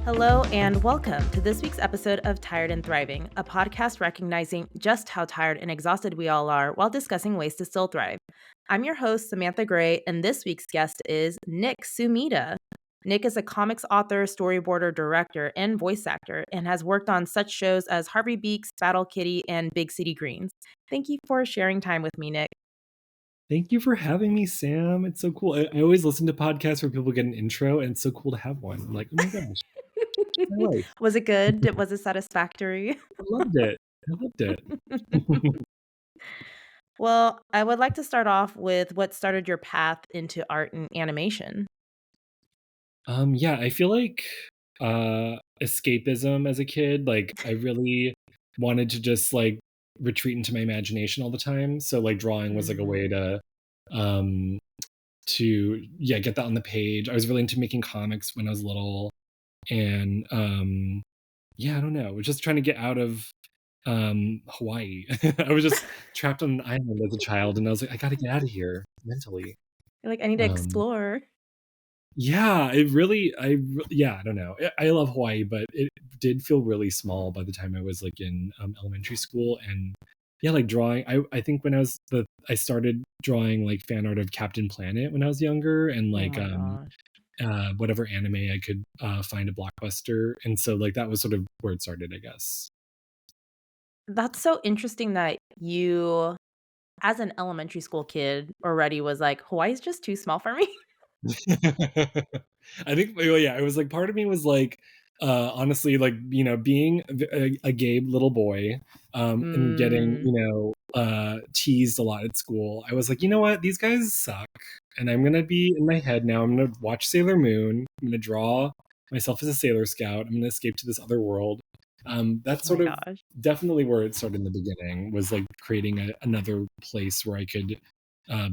Hello and welcome to this week's episode of Tired and Thriving, a podcast recognizing just how tired and exhausted we all are while discussing ways to still thrive. I'm your host, Samantha Gray, and this week's guest is Nick Sumida. Nick is a comics author, storyboarder, director, and voice actor, and has worked on such shows as Harvey Beaks, Battle Kitty, and Big City Greens. Thank you for sharing time with me, Nick. Thank you for having me, Sam. It's so cool. I always listen to podcasts where people get an intro, and it's so cool to have one. I'm like, oh my gosh, my life. Was it good? Was it satisfactory? I loved it. I loved it. Well, I would like to start off with what started your path into art and animation. Yeah, I feel like escapism as a kid. Like, I really wanted to just like retreat into my imagination all the time. So like drawing was like a way um to get that on the page. I was really into making comics when I was little, and I don't know. I was just trying to get out of Hawaii. I was just trapped on an island as a child, and I was like, I gotta get out of here mentally. You're like, I need to Um, explore. yeah, I don't know. I love Hawaii, but it did feel really small by the time I was like in elementary school, and yeah, like drawing. I think when I started drawing like fan art of Captain Planet when I was younger, and Oh like my gosh. whatever anime I could find a Blockbuster, and so like that was sort of where it started, I guess. That's so interesting that you, as an elementary school kid, already was like, Hawaii's just too small for me. I think, well, yeah, it was like part of me was like, honestly, like, being a gay little boy, and getting, Mm, teased a lot at school. I was like, you know what? These guys suck. And I'm going to be in my head now. I'm going to watch Sailor Moon. I'm going to draw myself as a Sailor Scout. I'm going to escape to this other world. oh That's my sort of gosh. definitely where it started in the beginning, was like creating another place where I could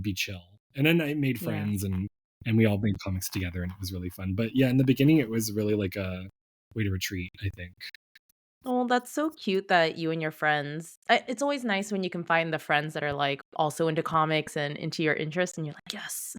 be chill. And then I made Yeah. friends, and we all made comics together, and it was really fun. But yeah, in the beginning it was really like a way to retreat, I think. Oh, that's so cute that you and your friends. It's always nice when you can find the friends that are like also into comics and into your interest, and you're like, yes.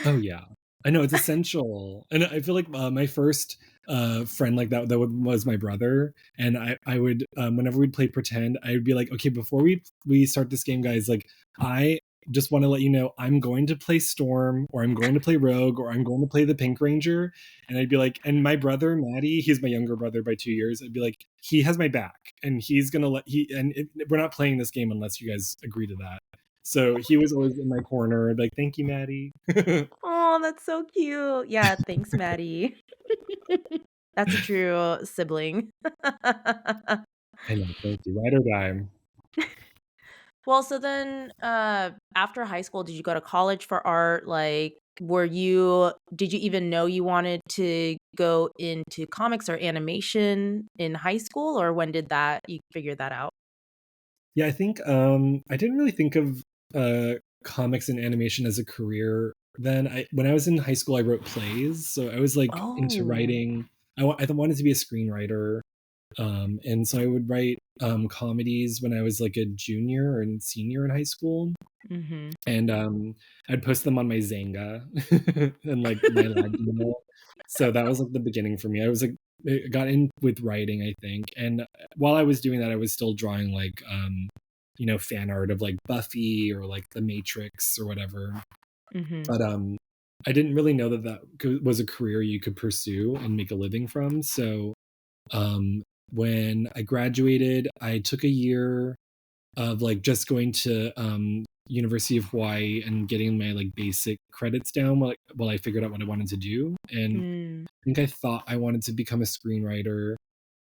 Oh yeah, I know, it's essential. And I feel like my first friend like that was my brother, and I would, whenever we'd play pretend, I would be like, okay, before we start this game, guys, like, I just want to let you know I'm going to play Storm, or I'm going to play Rogue, or I'm going to play the Pink Ranger. And I'd be like, and my brother Maddie, he's my younger brother by 2 years, I'd be like, he has my back, and he's gonna we're not playing this game unless you guys agree to that. So he was always in my corner, like, thank you, Maddie. Oh, that's so cute. Yeah, thanks, Maddie. That's a true sibling. I know, thank you. Ride or die. Well, so then, after high school, did you go to college for art? Like, did you even know you wanted to go into comics or animation in high school, or when did you figure that out? Yeah, I think I didn't really think of comics and animation as a career then. When I was in high school, I wrote plays, so I was like into Oh. writing. I wanted to be a screenwriter, and so I would write comedies when I was like a junior and senior in high school, Mhm. and I'd post them on my Zanga and like my lab journal. So that was like the beginning for me. I was like, I got in with writing, I think, and while I was doing that, I was still drawing like fan art of like Buffy or like The Matrix or whatever. Mhm. But I didn't really know that was a career you could pursue and make a living from. So um, when I graduated, I took a year of like just going to University of Hawaii and getting my like basic credits down while I figured out what I wanted to do. And Mm. I think I thought I wanted to become a screenwriter.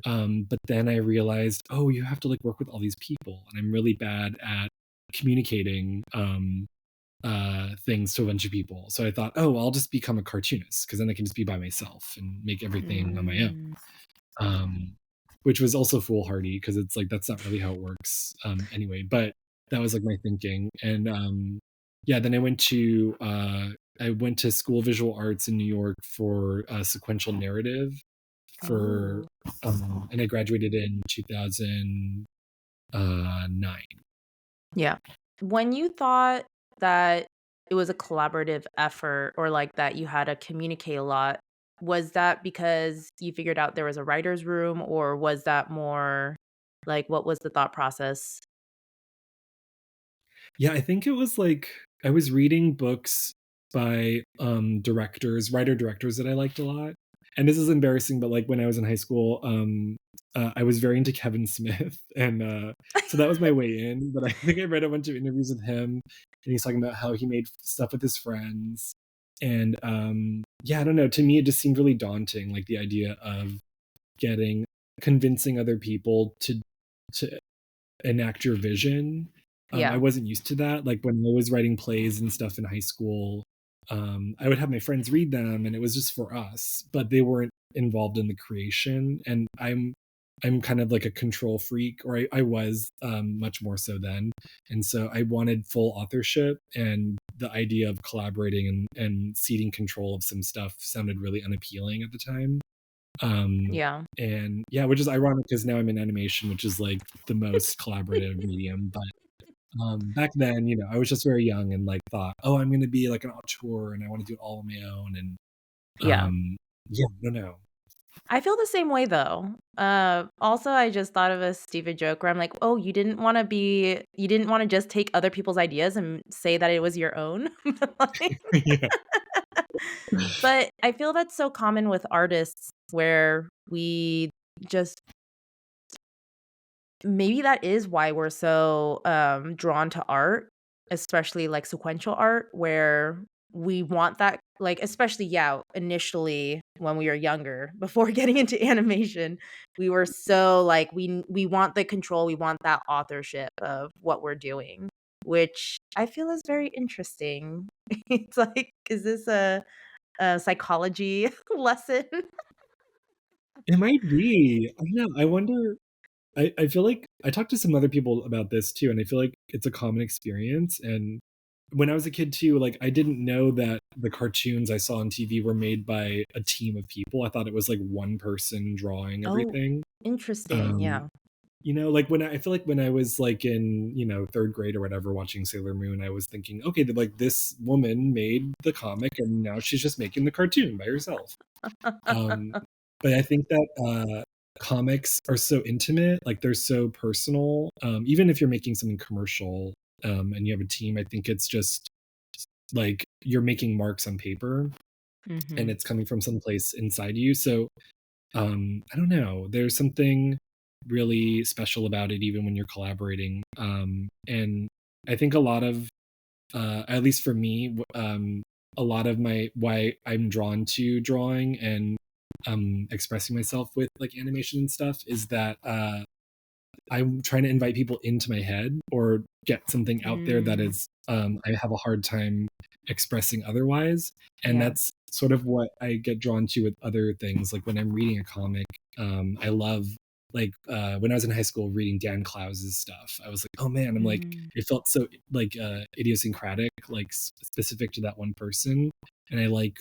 But then I realized, oh, you have to like work with all these people, and I'm really bad at communicating things to a bunch of people. So I thought, oh, I'll just become a cartoonist, because then I can just be by myself and make everything on my own. Mm. um, which was also foolhardy, because it's like that's not really how it works, anyway. But that was like my thinking, and yeah. Then I went to School of Visual Arts in New York for sequential narrative for, Oh. and I graduated in 2009. Yeah. When you thought that it was a collaborative effort or like that you had to communicate a lot, Was that because you figured out there was a writer's room, or was that more like, what was the thought process? Yeah, I think it was like I was reading books by writer directors that I liked a lot. And this is embarrassing, but like when I was in high school, I was very into Kevin Smith, and so that was my way in. But I think I read a bunch of interviews with him, and he's talking about how he made stuff with his friends. And yeah, I don't know. To me, it just seemed really daunting, like the idea of getting convincing other people to enact your vision. I Yeah. wasn't used to that. Like when I was writing plays and stuff in high school, I would have my friends read them, and it was just for us, but they weren't involved in the creation. And I'm kind of like a control freak, or I was much more so then. And so I wanted full authorship, and the idea of collaborating and ceding control of some stuff sounded really unappealing at the time. Um, Yeah. and yeah, which is ironic because now I'm in animation, which is like the most collaborative medium. But back then, I was just very young and like thought, oh, I'm going to be like an auteur and I want to do it all on my own. And Yeah. yeah, I don't know. I feel the same way though. Also, I just thought of a stupid joke where I'm like, "Oh, you didn't wanna just take other people's ideas and say that it was your own?" Like Yeah. but I feel that's so common with artists where we just maybe that is why we're so, drawn to art, especially, like, sequential art, where we want that like, especially, yeah, initially when we were younger, before getting into animation, we were so, like, we want the control, we want that authorship of what we're doing, which I feel is very interesting. It's like, is this a psychology lesson? It might be. I don't know. I wonder. I feel like I talked to some other people about this too, and I feel like it's a common experience. And when I was a kid too, like I didn't know that the cartoons I saw on TV were made by a team of people. I thought it was like one person drawing Oh, everything. interesting, Um, yeah. like I feel like when I was like in, third grade or whatever watching Sailor Moon, I was thinking, okay, like this woman made the comic and now she's just making the cartoon by herself. Um, but I think that comics are so intimate, like they're so personal. Even if you're making something commercial and you have a team, I think it's just like you're making marks on paper and Mhm. it's coming from someplace inside you. So I don't know. There's something really special about it, even when you're collaborating. And I think a lot of, at least for me, a lot of my why I'm drawn to drawing and expressing myself with like animation and stuff is that I'm trying to invite people into my head or get something out there that Mm, is I have a hard time expressing otherwise. And yeah. that's sort of what I get drawn to with other things. Like when I'm reading a comic, I love like when I was in high school reading Dan Clowes's stuff. I was like, oh man, I'm like Mm, it felt so like idiosyncratic, like specific to that one person. And I like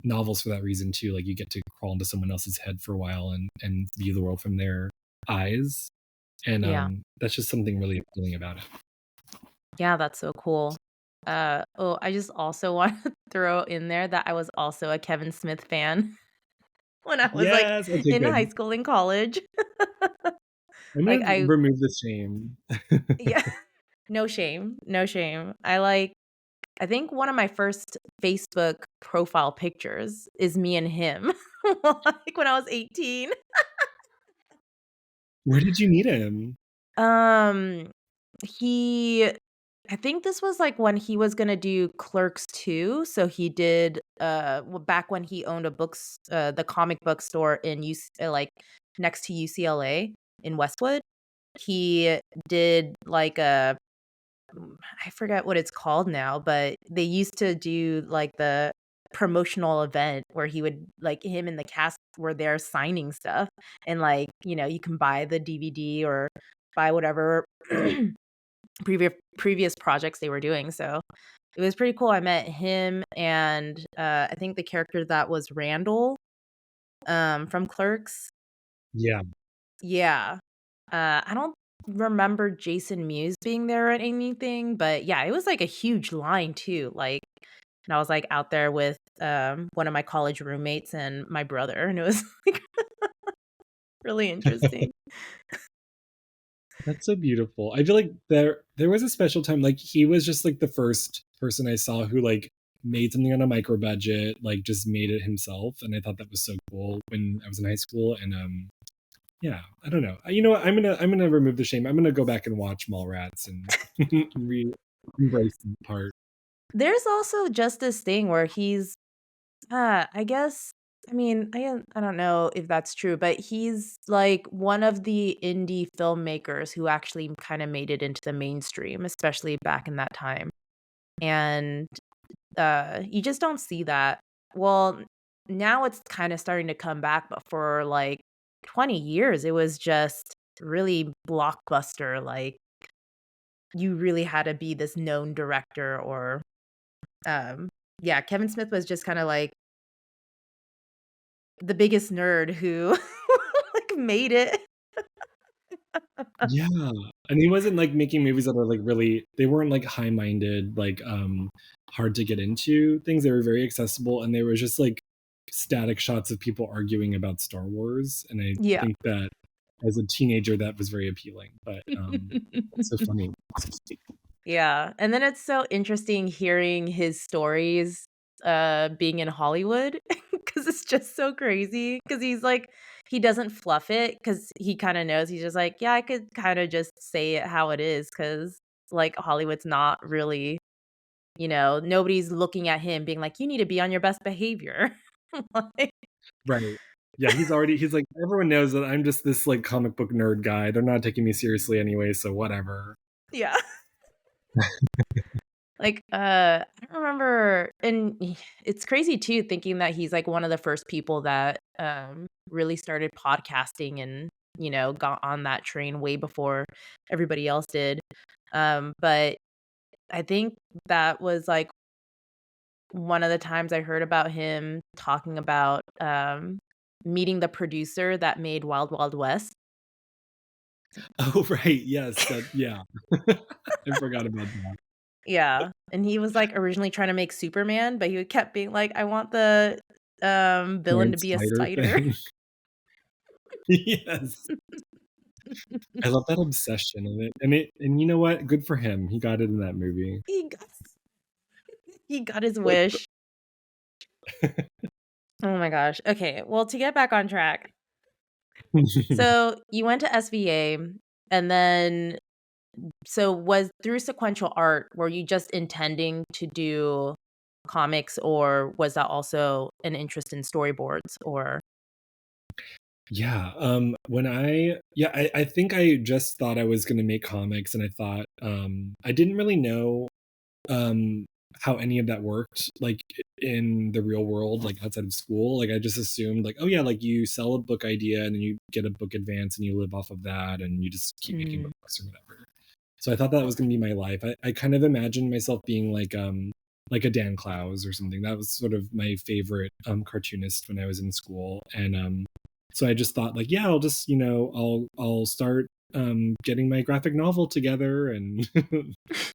novels for that reason too. Like you get to crawl into someone else's head for a while and view the world from their eyes. And, yeah. that's just something really appealing about it. Yeah, that's so cool. Oh, I just also want to throw in there that I was also a Kevin Smith fan when I was, like, Yes, okay, in high good. school and college. I'm Like, gonna I remove the shame. yeah, no shame, no shame. I think one of my first Facebook profile pictures is me and him, like, when I was 18. Where did you meet him? Um, he I think this was, like, when he was gonna do Clerks 2, so he did, back when he owned the comic book store in like, next to UCLA in Westwood. He did, like, I forget what it's called now, but they used to do, like, the promotional event where he would like, him and the cast were there signing stuff, and, like, you can buy the DVD or buy whatever previous projects they were doing, so it was pretty cool. I met him and, I think the character that was Randall, from Clerks. Yeah. Yeah. I don't remember Jason Mewes being there or anything, but yeah, it was, like, a huge line too, like, and I was, like, out there with one of my college roommates and my brother, and it was like really interesting. That's so beautiful. I feel like there was a special time, like he was just like the first person I saw who like made something on a micro budget, like just made it himself, and I thought that was so cool when I was in high school. And yeah, I don't know. You know what? I'm gonna remove the shame. I'm gonna go back and watch Mallrats and embrace the part. There's also just this thing where he's, I guess, I mean, I don't know if that's true, but he's like one of the indie filmmakers who actually kind of made it into the mainstream, especially back in that time. And you just don't see that. Well, now it's kind of starting to come back, but for like 20 years, it was just really blockbuster. Like you really had to be this known director or yeah, Kevin Smith was just kind of like the biggest nerd who like made it. Yeah, and he wasn't like making movies that are like really. They weren't like high minded, like hard to get into things. They were very accessible, and they were just like static shots of people arguing about Star Wars. And I Yeah. think that as a teenager, that was very appealing. But it's so funny. Yeah, and then it's so interesting hearing his stories, being in Hollywood because it's just so crazy. Because he's like he doesn't fluff it because he kinda knows, he's just like, "Yeah, I could kinda just say it how it is because like, Hollywood's not really, nobody's looking at him being like, "You need to be on your best behavior." Like Right. Yeah, he's like, everyone knows that I'm just this like comic book nerd guy. They're not taking me seriously anyway, so whatever. yeah. Like, I don't remember and it's crazy too thinking that he's, like, one of the first people that, really started podcasting and, got on that train way before everybody else did. But I think that was, like, one of the times I heard about him talking about, meeting the producer that made Wild Wild West. Oh, right. Yes. That, yeah. I forgot about that. Yeah, and he was, like, originally trying to make Superman, but he kept being like, "I want the, villain Giant to be a spider spider." thing. Yes. I love that obsession of it. And you know what? Good for him. He got it in that movie. He got he got his wish. Oh my gosh. Okay, well, to get back on track, so you went to SVA, and then so was through sequential art, were you just intending to do comics, or was that also an interest in storyboards, or Yeah, I think I just thought I was gonna make comics, and I thought, I didn't really know, um, how any of that worked, like, in the real world, like, outside of school. Like, I just assumed, like, "Oh, yeah, like, you sell a book idea, and then you get a book advance, and you live off of that, and you just keep making Mhm, books or whatever." So I thought that was gonna be my life. I kind of imagined myself being like a Dan Clowes or something. That was sort of my favorite cartoonist when I was in school. And so I just thought like, yeah, I'll just, I'll start getting my graphic novel together, and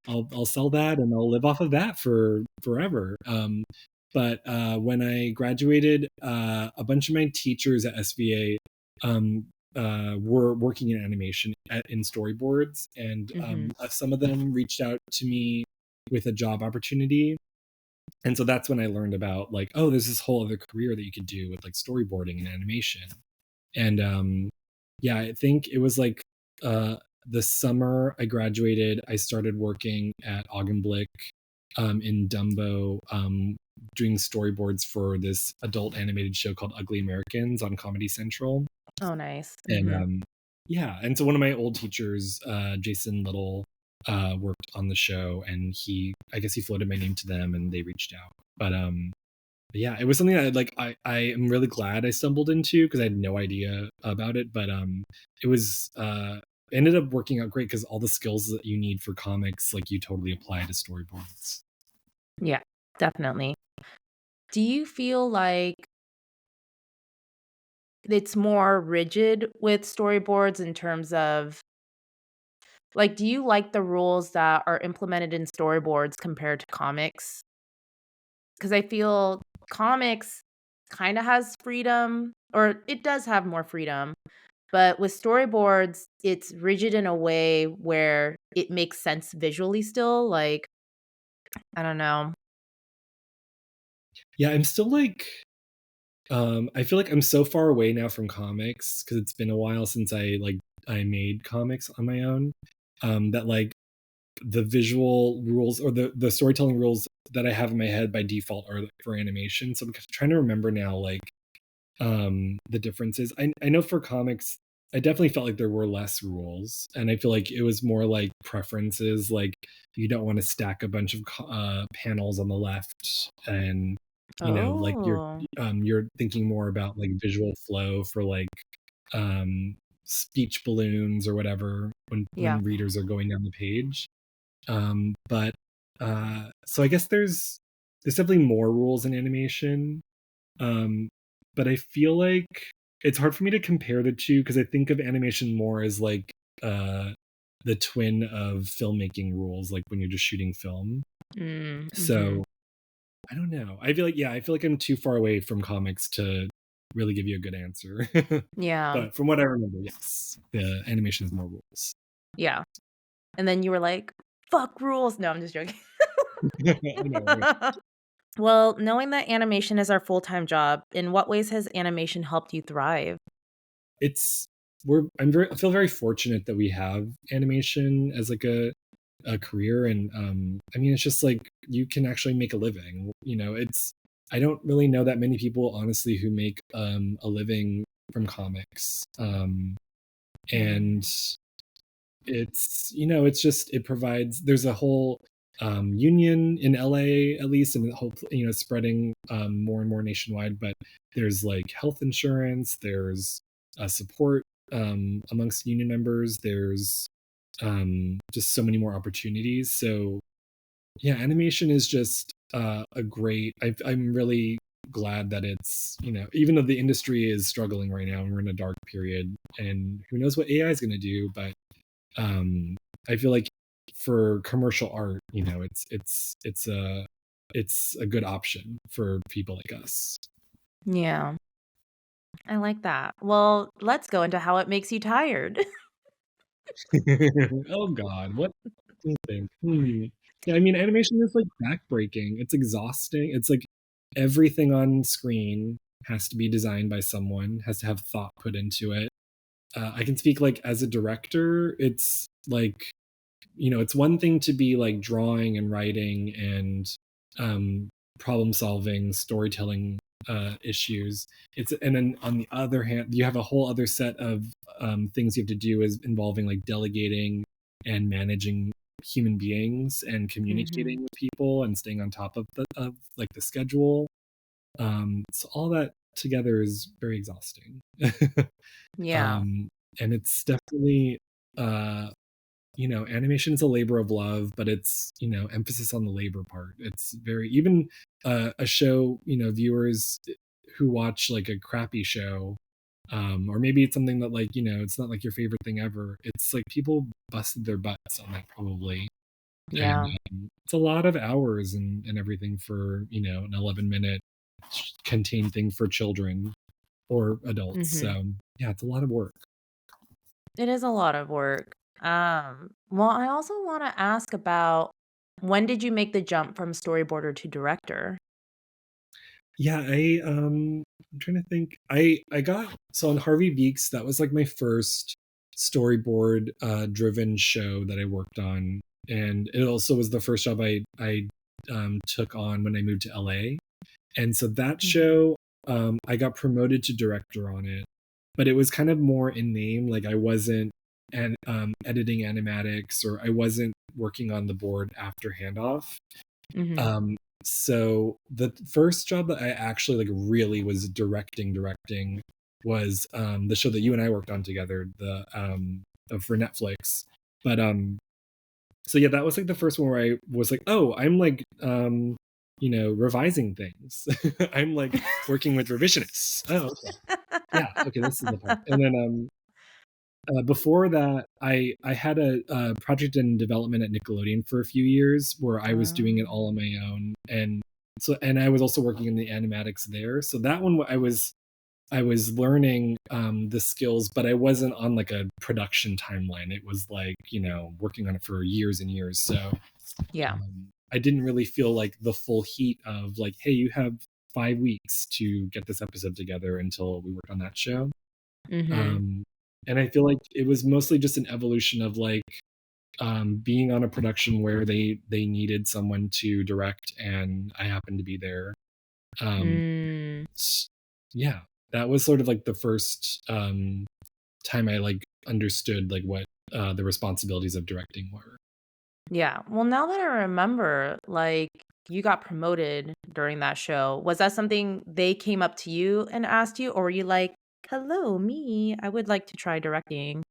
I'll sell that, and I'll live off of that for forever. But when I graduated, a bunch of my teachers at SVA were working in animation in storyboards, and mhm. some of them reached out to me with a job opportunity. And so that's when I learned about like, oh, there's this whole other career that you could do with like storyboarding and animation. And yeah, I think it was like uh, the summer I graduated, I started working at Augenblick in Dumbo, doing storyboards for this adult animated show called Ugly Americans on Comedy Central. Oh, nice. And Mhm. yeah, and so one of my old teachers, Jason Little, worked on the show, and I guess he floated my name to them, and they reached out. But yeah, it was something that I am really glad I stumbled into because I had no idea about it. But it was ended up working out great because all the skills that you need for comics, like you totally apply to storyboards. Yeah, definitely. Do you feel like it's more rigid with storyboards in terms of like, do you like the rules that are implemented in storyboards compared to comics? because I feel comics kind of has freedom, or it does have more freedom. But with storyboards, it's rigid in a way where it makes sense visually still. Like, I don't know. Yeah, I'm still like I feel like I'm so far away now from comics because it's been a while since I made comics on my own. That like the visual rules or the storytelling rules that I have in my head by default are for animation. So I'm trying to remember now like the differences. I know for comics I definitely felt like there were less rules, and I feel like it was more like preferences, like you don't want to stack a bunch of panels on the left, and like Oh, you're thinking more about like visual flow for like um speech balloons or whatever yeah. when readers are going down the page. But so I guess there's definitely more rules in animation. um, but I feel like it's hard for me to compare the two because I think of animation more as like uh, the twin of filmmaking rules, like when you're just shooting film. Mm-hmm. So I don't know. I feel like I'm too far away from comics to really give you a good answer. Yeah. But from what I remember, yes, the animation has more rules. Yeah. And then you were like, fuck rules. No, I'm just joking. I know, right? Well, knowing that animation is our full time job, in what ways has animation helped you thrive? It's I feel very fortunate that we have animation as like a career, and I mean it's just like you can actually make a living. It's I don't really know that many people honestly who make a living from comics. Mm. And it's it's just it provides there's a whole union in LA at least, and hopefully spreading more and more nationwide. But there's like health insurance, there's support amongst union members, there's just so many more opportunities. So yeah, animation is just a great. I'm really glad that it's even though the industry is struggling right now and we're in a dark period, and who knows what AI is going to do, but um I feel like for commercial art, it's a good option for people like us. Yeah, I like that. Well, let's go into how it makes you tired. Oh god, what do you think? Yeah, I mean animation is like backbreaking, it's exhausting, it's like everything on screen has to be designed by someone, has to have thought put into it. I can speak like as a director, it's like it's one thing to be like drawing and writing and um, problem solving, storytelling issues. And then on the other hand, you have a whole other set of things you have to do is involving like delegating and managing human beings and Mhm. communicating with people and staying on top of like the schedule. So all that together is very exhausting. Yeah. um, and it's definitely uh, animation is a labor of love, but it's emphasis on the labor part. It's very even a show, viewers who watch like a crappy show, or maybe it's something that like it's not like your favorite thing ever. It's like people busted their butts on that probably, and Yeah. it's a lot of hours and everything for an 11-minute contained thing for children or adults. Mhm. So yeah, it's a lot of work. It is a lot of work. Well, I also wanna ask about when did you make the jump from storyboarder to director? Yeah, I'm trying to think. I got so on Harvey Beaks, that was like my first storyboard driven show that I worked on. And it also was the first job I took on when I moved to LA. And so that Mhm. show, I got promoted to director on it, but it was kind of more in name. Like I wasn't editing animatics, or I wasn't working on the board after handoff. Mhm. Um, so the first job that I actually like really was directing was the show that you and I worked on together, the for Netflix. But so yeah, that was like the first one where I was like, oh, I'm like revising things. I'm like working with revisionists. Oh, okay. Yeah, okay, this is the part. And then before that, I had a project in development at Nickelodeon for a few years where I was doing it all on Oh. my own, and so, and I was also working in the animatics there. So that one I was learning the skills, but I wasn't on like a production timeline. It was like, you know, working on it for years and years. So Yeah. I didn't really feel like the full heat of like, hey, you have 5 weeks to get this episode together until we worked on that show. Mm-hmm. And I feel like it was mostly just an evolution of like being on a production where they needed someone to direct, and I happened to be there. Um, Mm. yeah, that was sort of like the first time I like understood like what the responsibilities of directing were. Yeah. Well, now that I remember, like, you got promoted during that show. Was that something they came up to you and asked you, or were you like, "Hello, me. I would like to try directing."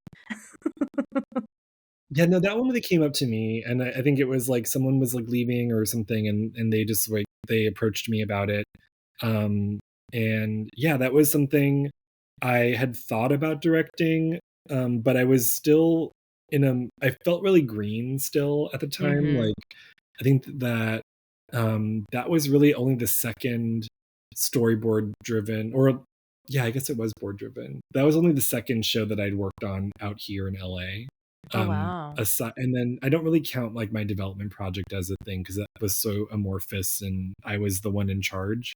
Yeah, no, that one really came up to me, and I think it was like someone was like leaving or something, and they just like they approached me about it. Um, and yeah, that was something I had thought about directing, but I was still I felt really green still at the time. Mhm. Like I think that that was really only the second storyboard driven, or yeah, I guess it was board driven. That was only the second show that I'd worked on out here in LA. Oh, wow. Aside, and then I don't really count like my development project as a thing because that was so amorphous and I was the one in charge.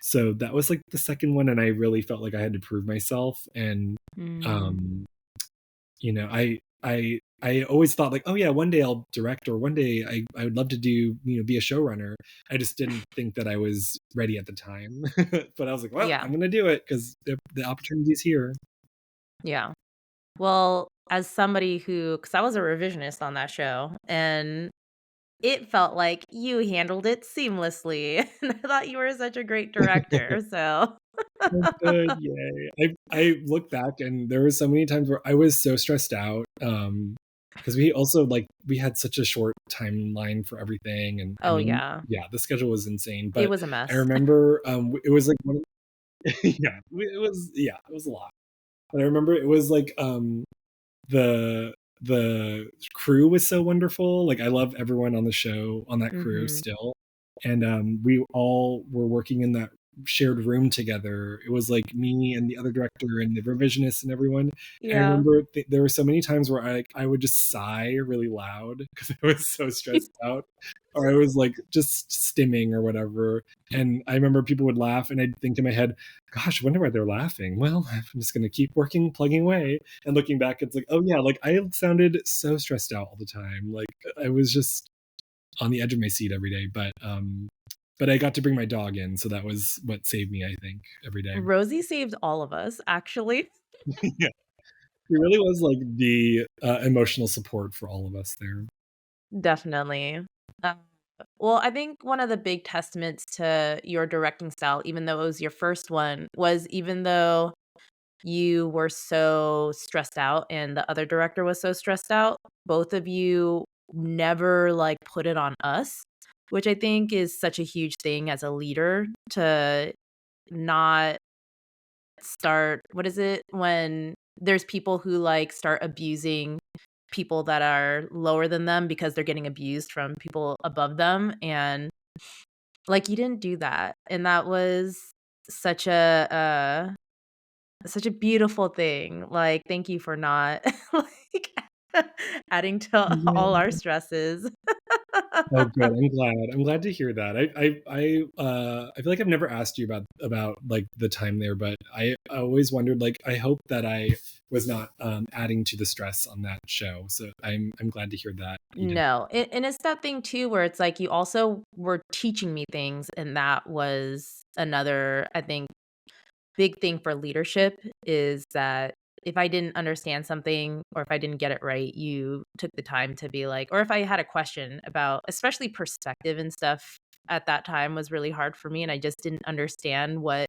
So that was like the second one, and I really felt like I had to prove myself. And Mm. um, you know, I always thought like, oh yeah, one day I'll direct, or one day I would love to do, you know, be a showrunner. I just didn't think that I was ready at the time. But I was like, well, Yeah. I'm gonna do it because the opportunity's here. Yeah. Well, as somebody who, because I was a revisionist on that show, and it felt like you handled it seamlessly, and I thought you were such a great director, so Oh, good, yay. I look back and there were so many times where I was so stressed out, because we also, like, we had such a short timeline for everything, and I Oh, mean, yeah. yeah, the schedule was insane, It but was a I mess. remember, it was like one of yeah, it was a lot. But I remember it was like, the crew was so wonderful. Like I love everyone on the show, on that crew Mhm. still. And we all were working in that shared room together. It was like me and the other director and the revisionist and everyone. And I Yeah. remember there were so many times where I would just sigh really loud because I was so stressed out, or I was like just stimming or whatever. And I remember people would laugh, and I'd think in my head, "Gosh, I wonder why they're laughing." Well, I'm just going to keep working, plugging away. And looking back, it's like, oh yeah, like I sounded so stressed out all the time. Like I was just on the edge of my seat every day. But I got to bring my dog in, so that was what saved me, I think, every day. Rosie saved all of us, actually. Yeah. He really was like the emotional support for all of us there. Definitely. Uh, well, I think one of the big testaments to your directing style, even though it was your first one, was even though you were so stressed out and the other director was so stressed out, both of you never, like, put it on us, which I think is such a huge thing as a leader to not start what is it? When there's people who, like, start abusing people that are lower than them because they're getting abused from people above them, and, like, you didn't do that, and that was such such a beautiful thing. Like, thank you for not, like, adding to all our Yeah. stresses. Oh, good. I'm glad. I'm glad to hear that. I feel like I've never asked you about like the time there, but I always wondered. Like, I hope that I was not adding to the stress on that show. So I'm glad to hear that you did. No, and it's that thing too where it's like you also were teaching me things, and that was another, I think, big thing for leadership is that if I didn't understand something or if I didn't get it right, you took the time to be like, or if I had a question about especially perspective and stuff at that time was really hard for me and I just didn't understand what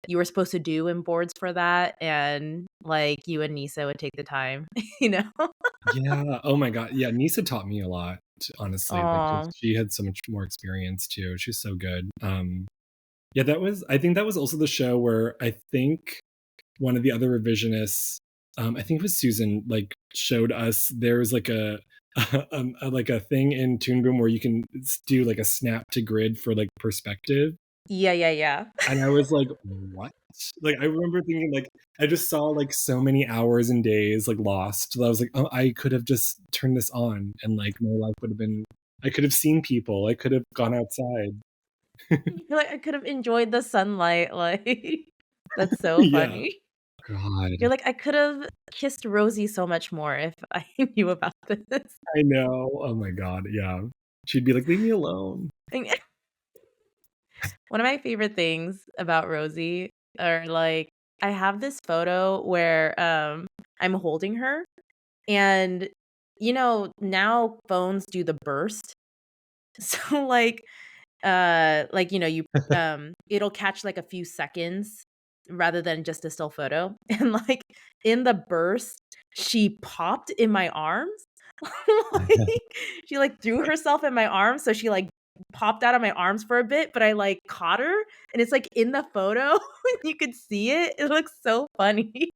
you were supposed to do in boards for that, and like you and Nisa would take the time, you know? Yeah. Oh my God. Yeah. Nisa taught me a lot, honestly. Like, 'cause Oh, she had so much more experience too. She's so good. Yeah, I think that was also the show where I think one of the other revisionists, I think it was Susan, like showed us there was like like a thing in Toon Boom where you can do like a snap to grid for like perspective. Yeah, yeah, yeah. And I was like, "What?" Like, I remember thinking, like, I just saw, like, so many hours and days, like, lost that I was like, "Oh, I could have just turned this on, and, like, my life would have been I could have seen people, I could have gone outside." You're like, "I could have enjoyed the sunlight," like, that's so Yeah. funny. You're God. like, "I could have kissed Rosie so much more if I knew about this." I know. Oh my god, yeah. She'd be like, "Leave me alone." And one of my favorite things about Rosie are, like, I have this photo where, I'm holding her, and, now phones do the burst. So, you it'll catch, like, a few seconds rather than just a still photo, and, like, in the burst, she popped in my arms. Like, she, like, threw herself in my arms, so she, like, popped out of my arms for a bit, but I, like, caught her, and it's, like, in the photo, and you could see it. It looks so funny.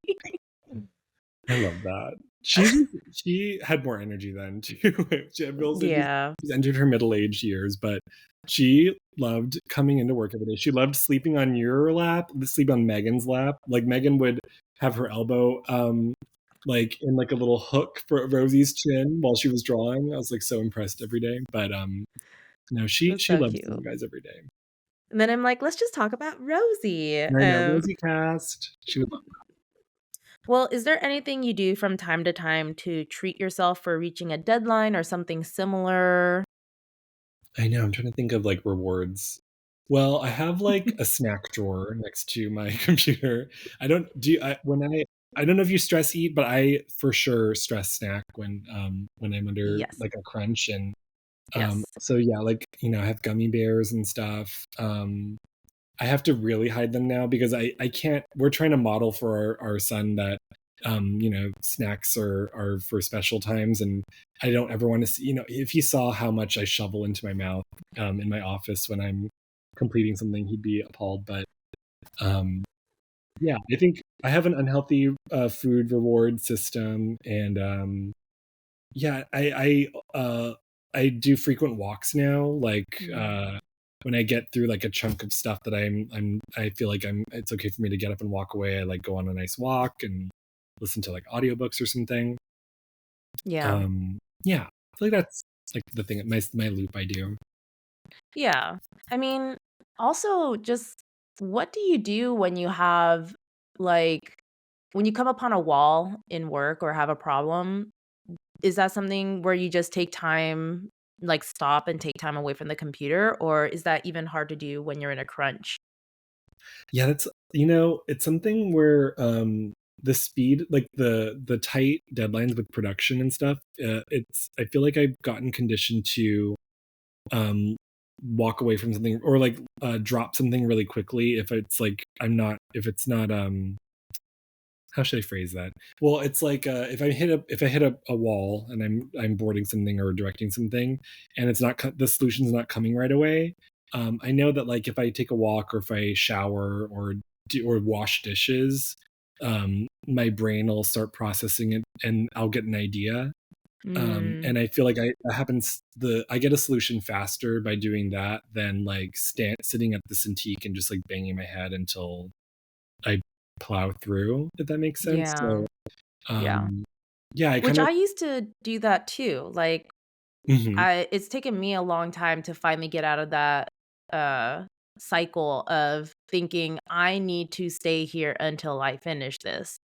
I love that. She had more energy then too. She I will say Yeah. she's entered her middle-aged years, but she loved coming into work every day. She loved sleeping on your lap, sleep on Megan's lap. Like, Megan would have her elbow, like, in, like, a little hook for Rosie's chin while she was drawing. I was, like, so impressed every day, but, no, That's she so loved seeing cute. you guys every day. And then I'm like, "Let's just talk about Rosie." I know, Rosie cast, she would love Well, is there anything you do from time to time to treat yourself for reaching a deadline or something similar? I know, I'm trying to think of, like, rewards. Well, I have, like, a snack drawer next to my computer. I don't do I when I don't know if you stress eat, but I for sure stress snack when I'm under, Yes. like, a crunch, and, Yes. so, yeah, like, I have gummy bears and stuff. I have to really hide them now because I can't we're trying to model for our son that, snacks are for special times, and I don't ever wanna see if he saw how much I shovel into my mouth, in my office when I'm completing something, he'd be appalled, but, um, yeah, I think I have an unhealthy, food reward system, and, yeah, I do frequent walks now, like, Mm. when I get through, like, a chunk of stuff that I feel like it's okay for me to get up and walk away, I, like, go on a nice walk and listen to, like, audiobooks or something. Yeah. Yeah, I feel like that's, like, the thing my loop I do. Yeah. I mean, also just what do you do when you have like when you come upon a wall in work or have a problem? Is that something where you just take time, like stop and take time away from the computer, or is that even hard to do when you're in a crunch? Yeah, that's it's something where, the speed, like, the tight deadlines with production and stuff, it's I feel like I've gotten conditioned to um, walk away from something or like drop something really quickly if it's like if it's not how should I phrase that? Well, it's like if I hit a wall and I'm boarding something or directing something and it's not the solution's not coming right away. I know that like if I take a walk or if I shower or or wash dishes, my brain will start processing it and I'll get an idea. Mm, And I feel like that happens. I get a solution faster by doing that than like sitting at the Cintiq and just like banging my head until I plow through. If that makes sense. yeah. So, Yeah. um, yeah, I Which kind of. I used to do that too. Like Mhm. it's taken me a long time to finally get out of that uh cycle of thinking I need to stay here until I finish this.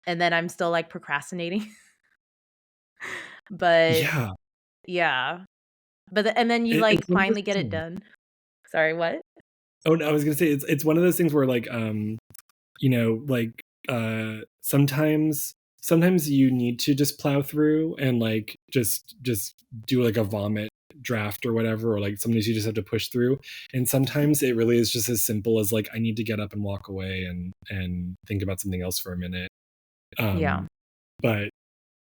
And then I'm still like procrastinating. But Yeah, yeah. And then you like it's one of those finally get it things. done. Sorry, what? Oh, no, I was gonna say it's one of those things where like like sometimes you need to just plow through and like just do like a vomit draft or whatever, or like sometimes you just have to push through, and sometimes it really is just as simple as like I need to get up and walk away and think about something else for a minute. Yeah. um but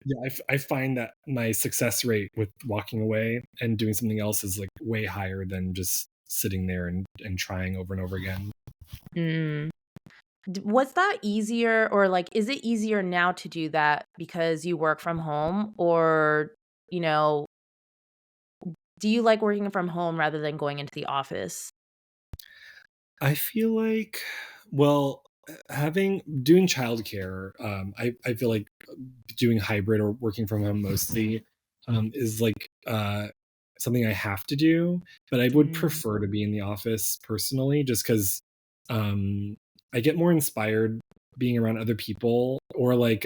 yeah, I find that my success rate with walking away and doing something else is like way higher than just sitting there and trying over and over again. Mm. Was that easier or like is it easier now to do that because you work from home or you know, do you like working from home rather than going into the office? I feel like, well, doing childcare, I feel like doing hybrid or working from home mostly is like something I have to do, but I would Mm, prefer to be in the office personally, just because um, I get more inspired being around other people, or like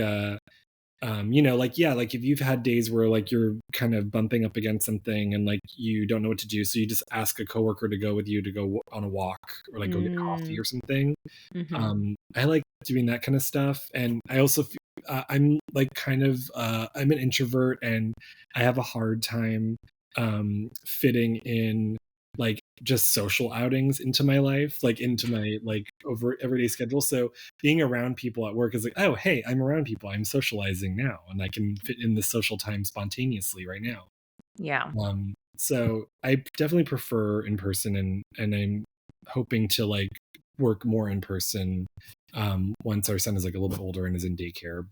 like, yeah, like if you've had days where like you're kind of bumping up against something and like you don't know what to do, so you just ask a coworker to go with you to go on a walk or like go get coffee mm, or something. mhm. I like doing that kind of stuff, and I also I'm like kind of I'm an introvert, and I have a hard time fitting in like just social outings into my life, like into my like over everyday schedule. So being around people at work is like, oh hey, I'm around people, I'm socializing now, and I can fit in the social time spontaneously right now. Yeah. So I definitely prefer in person, and I'm hoping to like work more in person once our son is like a little bit older and is in daycare.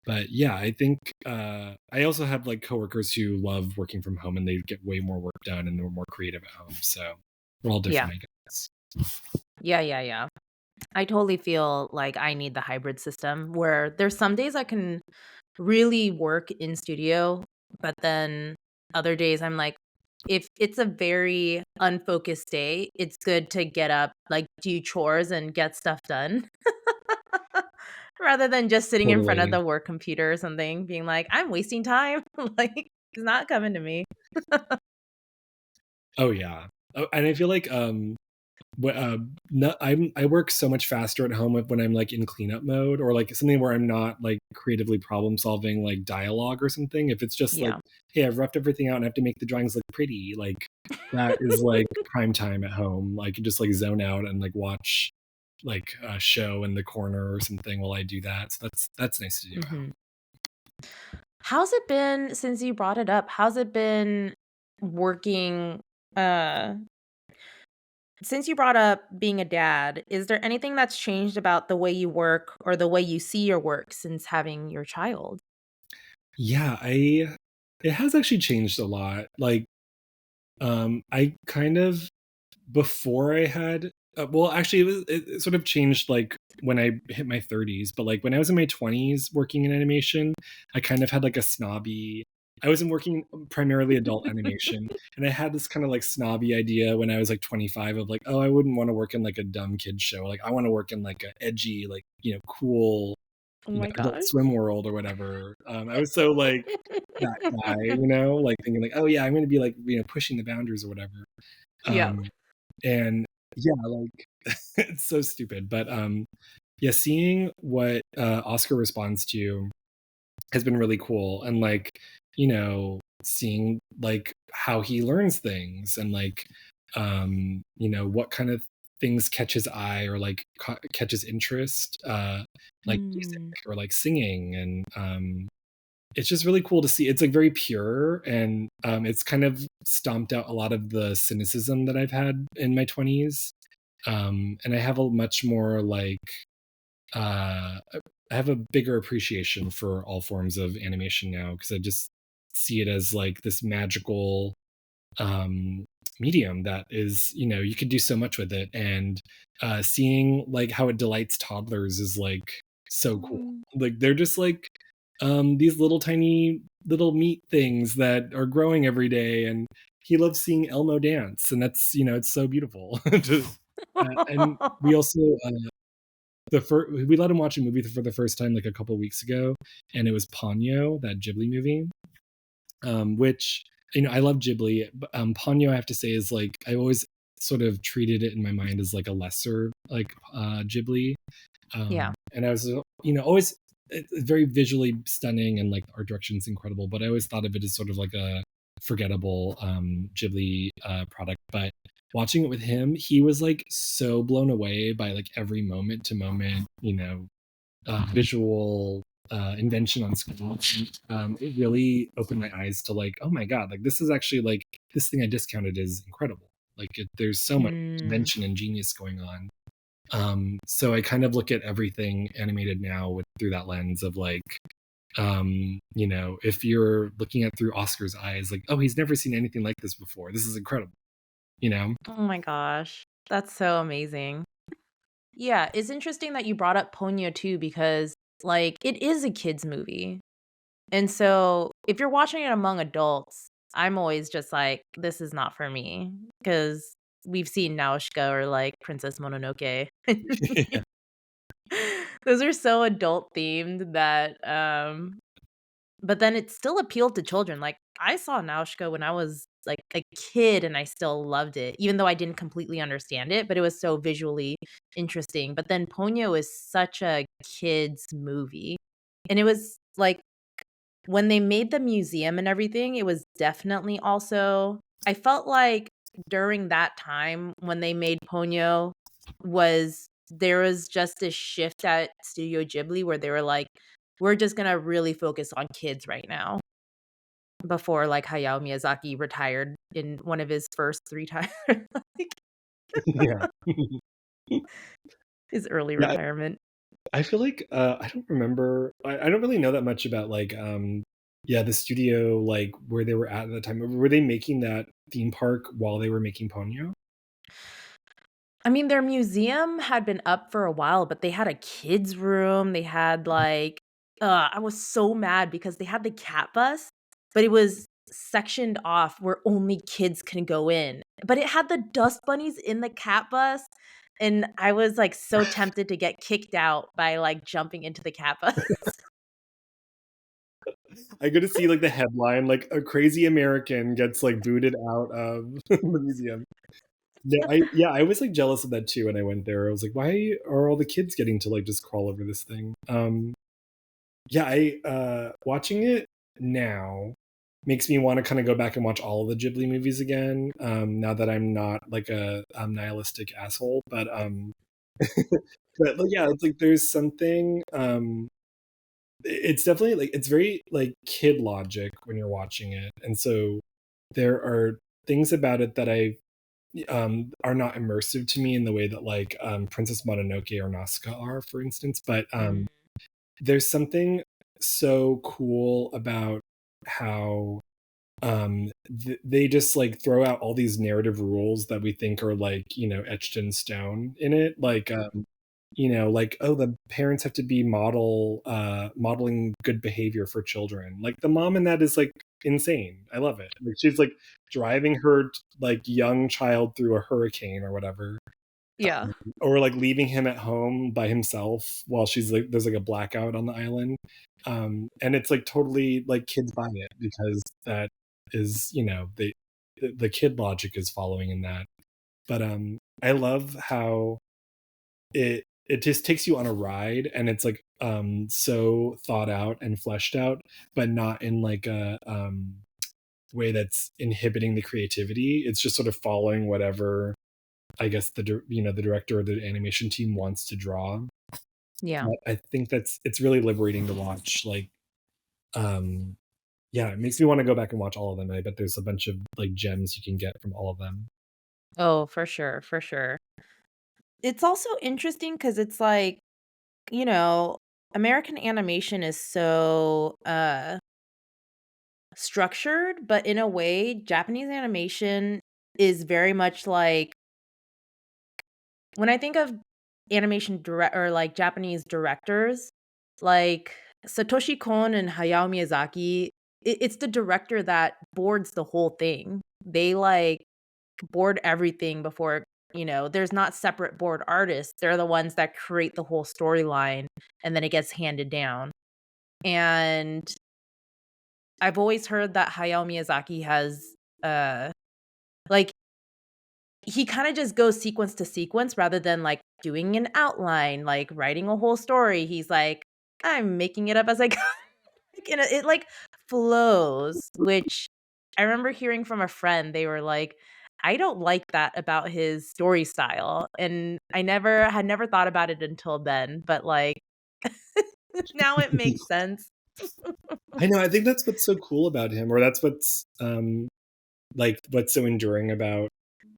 But yeah, I think I also have like coworkers who love working from home, and they get way more work done and they're more creative at home. So we're all Yeah. different, I guess. Yeah, yeah, yeah. I totally feel like I need the hybrid system where there's some days I can really work in studio, but then other days I'm like, if it's a very unfocused day, it's good to get up, like do chores and get stuff done rather than just sitting in front of Totally. the work computer or something, being like, I'm wasting time. Like, it's not coming to me. Oh yeah. Oh, and I feel like But, no, I work so much faster at home when I'm like in cleanup mode, or like something where I'm not like creatively problem solving like dialogue or something. If it's just like, Yeah. hey, I've roughed everything out and I have to make the drawings look pretty, like that is like prime time at home. I can just like zone out and like watch like a show in the corner or something while I do that. So that's nice to do at home. Mhm. How's it been since you brought it up? How's it been working uh since you brought up being a dad, is there anything that's changed about the way you work or the way you see your work since having your child? Yeah, I it has actually changed a lot. Like I kind of before I had well, actually, it sort of changed like when I hit my 30s, but like when I was in my 20s working in animation, I kind of had like a snobby. I wasn't working primarily adult animation, and I had this kind of like snobby idea when I was like 25 of like, oh, I wouldn't want to work in like a dumb kid show. Like I want to work in like a edgy, like cool, Oh my Adult gosh. Swim world or whatever. I was so like that guy, like thinking like, oh yeah, I'm going to be like pushing the boundaries or whatever. Yeah. Um, and yeah, like it's so stupid, but yeah, seeing what Oscar responds to has been really cool, and like seeing like how he learns things, and like what kind of things catch his eye, or like catch his interest, like music Mm. or like singing, and it's just really cool to see. It's like very pure, and it's kind of stomped out a lot of the cynicism that I've had in my 20s. And I have a much more like I have a bigger appreciation for all forms of animation now, because I just see it as like this magical um medium that is, you could do so much with it, and seeing like how it delights toddlers is like so cool. Mm. Like they're just like these little tiny little meat things that are growing every day, and he loves seeing Elmo dance, and that's, it's so beautiful. And we also we let him watch a movie for the first time like a couple weeks ago, and it was Ponyo, that Ghibli movie, which I love Ghibli. But Ponyo, I have to say, is like I always sort of treated it in my mind as like a lesser like Ghibli, Yeah. and I was always very visually stunning, and like the art direction is incredible. But I always thought of it as sort of like a forgettable Ghibli product. But watching it with him, he was like so blown away by like every moment to moment, visual invention on screen. It really opened my eyes to like, oh my god, like this is actually like this thing I discounted is incredible. Like there's so much Mm. invention and genius going on. So I kind of look at everything animated now through that lens of like, You know, if you're looking at through Oscar's eyes, like, oh, he's never seen anything like this before. This is incredible, you know? Oh my gosh. That's so amazing. Yeah, it's interesting that you brought up Ponyo too because, like, it is a kids movie. And so, if you're watching it among adults, I'm always just like, "This is not for me," because 'cause we've seen Nausicaa or, like, Princess Mononoke. Those are so adult themed that, but then it still appealed to children, like, I saw Nausicaa when I was, like, a kid, and I still loved it, even though I didn't completely understand it, but it was so visually interesting, but then Ponyo is such a kids movie, and it was, like, when they made the museum and everything, it was definitely also I felt like during that time when they made Ponyo there was just a shift at Studio Ghibli where they were like, "We're just gonna really focus on kids right now," before, like, Hayao Miyazaki retired in one of his first 3 times, like, Yeah. his early Yeah, retirement. I feel like, I don't remember I don't really know that much about, like, yeah, the studio, like, where they were at the time. Were they making that theme park while they were making Ponyo? I mean, their museum had been up for a while, but they had a kids' room, they had, like I was so mad because they had the cat bus, but it was sectioned off where only kids can go in, but it had the dust bunnies in the cat bus, and I was, like, so tempted to get kicked out by, like, jumping into the cat bus. I get to see, like, the headline, like, "A crazy American gets, like, booted out of the museum." Yeah, I was, like, jealous of that too when I went there. I was like, "Why are all the kids getting to, like, just crawl over this thing?" Yeah, watching it now makes me wanna kinda go back and watch all of the Ghibli movies again, now that I'm not, like, a, nihilistic asshole, but, yeah, it's like there's something, it's definitely, like it's very, like, kid logic when you're watching it, and so there are things about it that are not immersive to me in the way that, like, Princess Mononoke or Nausicaa are, for instance, but, Mm, there's something so cool about how, they just, like, throw out all these narrative rules that we think are, like, you know, etched in stone in it, like, you know, like, oh, the parents have to be modeling good behavior for children. Like, the mom in that is, like, insane. I love it. Like, she's, like, driving her, like, young child through a hurricane or whatever, yeah. or, like, leaving him at home by himself while she's, like there's, like, a blackout on the island. And it's, like, totally, like, kids buy it because that is, you know, the kid logic is following in that. But, I love how it just takes you on a ride, and it's, like, so thought out and fleshed out, but not in, like, a, way that's inhibiting the creativity. It's just sort of following whatever, I guess, you know, the director or the animation team wants to draw. Yeah. But I think it's really liberating to watch, like, um yeah, it makes me wanna go back and watch all of them, and I bet there's a bunch of, like, gems you can get from all of them. Oh, for sure, for sure. It's also interesting because it's like, you know, American animation is so, structured, but in a way, Japanese animation is very much like when I think of animation direct or, like, Japanese directors, like, Satoshi Kon and Hayao Miyazaki, it's the director that boards the whole thing. They, like, board everything before there's not separate board artists, they're the ones that create the whole storyline, and then it gets handed down, and I've always heard that Hayao Miyazaki has, like, he kinda just goes sequence to sequence rather than, like, doing an outline, like, writing a whole story, he's like, "I'm making it up as I go." Like, it, like, flows, which I remember hearing from a friend, they were like, "I don't like that about his story style," and I never thought about it until then, but, like, now it makes sense. I know, I think that's what's so cool about him, or that's what's, like, what's so enduring about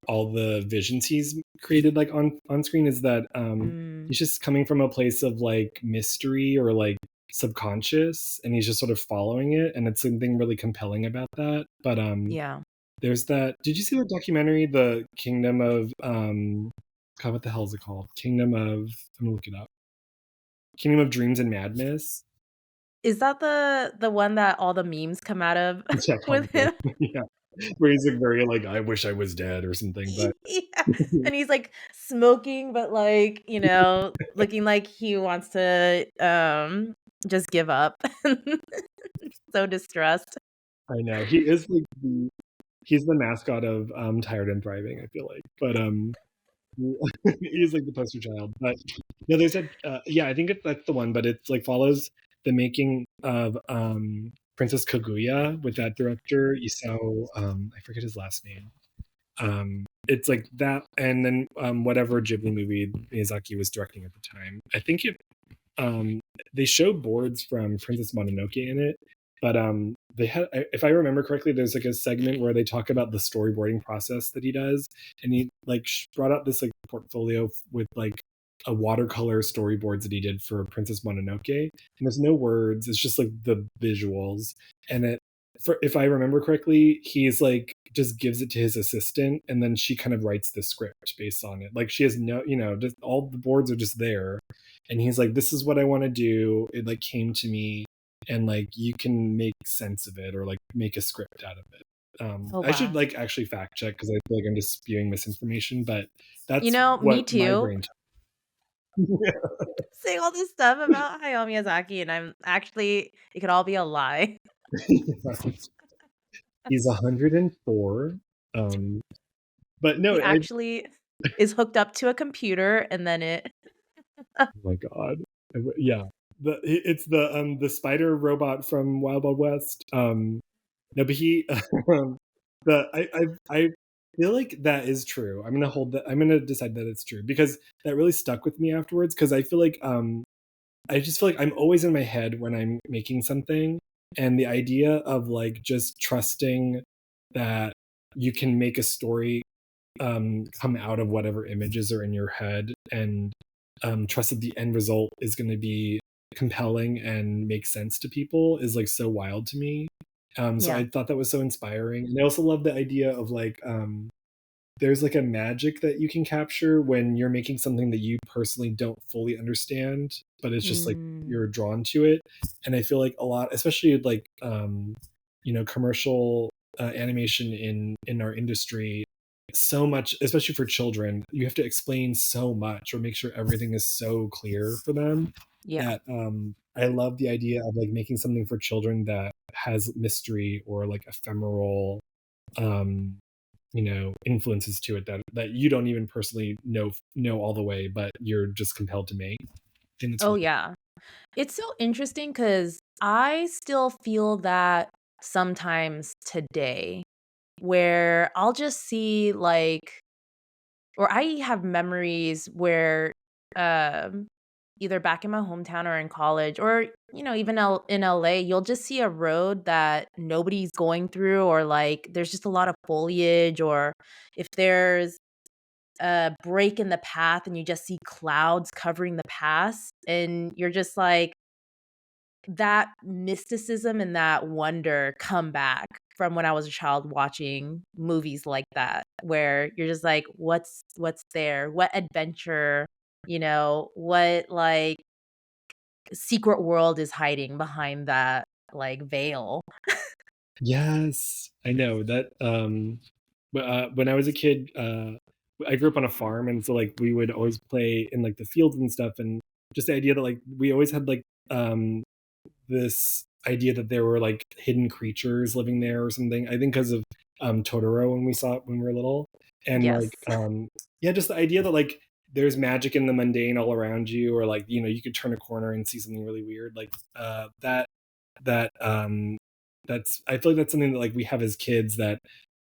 all the visions he's created, like, on screen is that, Mm, he's just coming from a place of, like, mystery or, like, subconscious, and he's just sort of following it, and it's something really compelling about that. But Yeah. there's that. Did you see the documentary, The Kingdom of God, what the hell is it called? Kingdom of I'm gonna look it up. Kingdom of Dreams and Madness. Is that the one that all the memes come out of Yeah, with probably. him? Yeah. Where he's like very like, I wish I was dead or something. But Yeah, and he's, like, smoking, but, like, looking like he wants to, just give up. So distressed. I know. He is like he's the mascot of Tired and Thriving, I feel like. But he's like the poster child. But no, there's a yeah, I think that's the one, but it's like follows the making of Princess Kaguya with that director Isao, I forget his last name. It's like that, and then whatever Ghibli movie Miyazaki was directing at the time. I think it um they show boards from Princess Mononoke in it, but they had, if I remember correctly, there's like a segment where they talk about the storyboarding process that he does, and he like brought up this like portfolio with like a watercolor storyboards that he did for Princess Mononoke, and there's no words, it's just like the visuals. And it, for if I remember correctly, he's like just gives it to his assistant, and then she kind of writes the script based on it. Like she has no, just all the boards are just there, and he's like, this is what I want to do, it like came to me, and like you can make sense of it or like make a script out of it. Oh, I should wow. like actually fact check because I feel like I'm just spewing misinformation, but that's Me what my too. brain yeah. Saying all this stuff about Hayao Miyazaki, and I'm actually it could all be a lie. He's 104. um but no, He actually is hooked up to a computer, and then it oh my god. Yeah. It's the spider robot from Wild Wild West. No, but he the I feel like that is true. I'm gonna hold that. I'm gonna decide that it's true because that really stuck with me afterwards. Because I feel like I just feel like I'm always in my head when I'm making something, and the idea of like just trusting that you can make a story come out of whatever images are in your head, and trust that the end result is going to be compelling and make sense to people is like so wild to me. So Yeah. I thought that was so inspiring, and I also love the idea of like there's like a magic that you can capture when you're making something that you personally don't fully understand, but it's just like Mm, you're drawn to it. And I feel like a lot, especially like commercial animation in our industry, so much, especially for children, you have to explain so much or make sure everything is so clear for them, yeah. that I love the idea of like making something for children that has mystery or like ephemeral um influences to it that you don't even personally know all the way, but you're just compelled to make. I think it's Oh, really yeah. It's so interesting because I still feel that sometimes today, where I'll just see, like or I have memories where, um, either back in my hometown or in college or, even in LA, you'll just see a road that nobody's going through or, like, there's just a lot of foliage or if there's a break in the path and you just see clouds covering the path, and you're just like that mysticism and that wonder come back from when I was a child watching movies like that, where you're just like, what's there? What adventure, what like secret world is hiding behind that like veil? yes, I know that. When I was a kid, I grew up on a farm, and so like we would always play in like the fields and stuff, and just the idea that like we always had like this idea that there were like hidden creatures living there or something. I think because of Totoro when we saw it when we were little, and Yes. like yeah, just the idea that like there's magic in the mundane all around you, or like you could turn a corner and see something really weird, like that that's I feel like that's something that like we have as kids that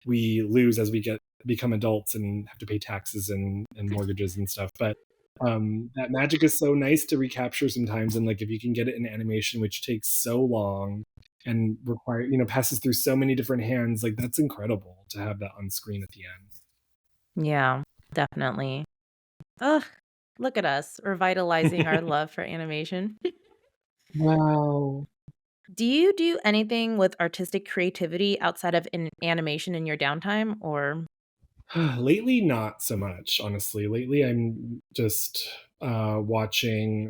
we lose as we become adults and have to pay taxes and mortgages and stuff. But that magic is so nice to recapture sometimes, and like if you can get it in animation, which takes so long and passes through so many different hands, like that's incredible to have that on screen at the end. Yeah, definitely. Ugh, look at us revitalizing our love for animation. Wow. Do you do anything with artistic creativity outside of animation in your downtime, or Lately, not so much, honestly. Lately, I'm just watching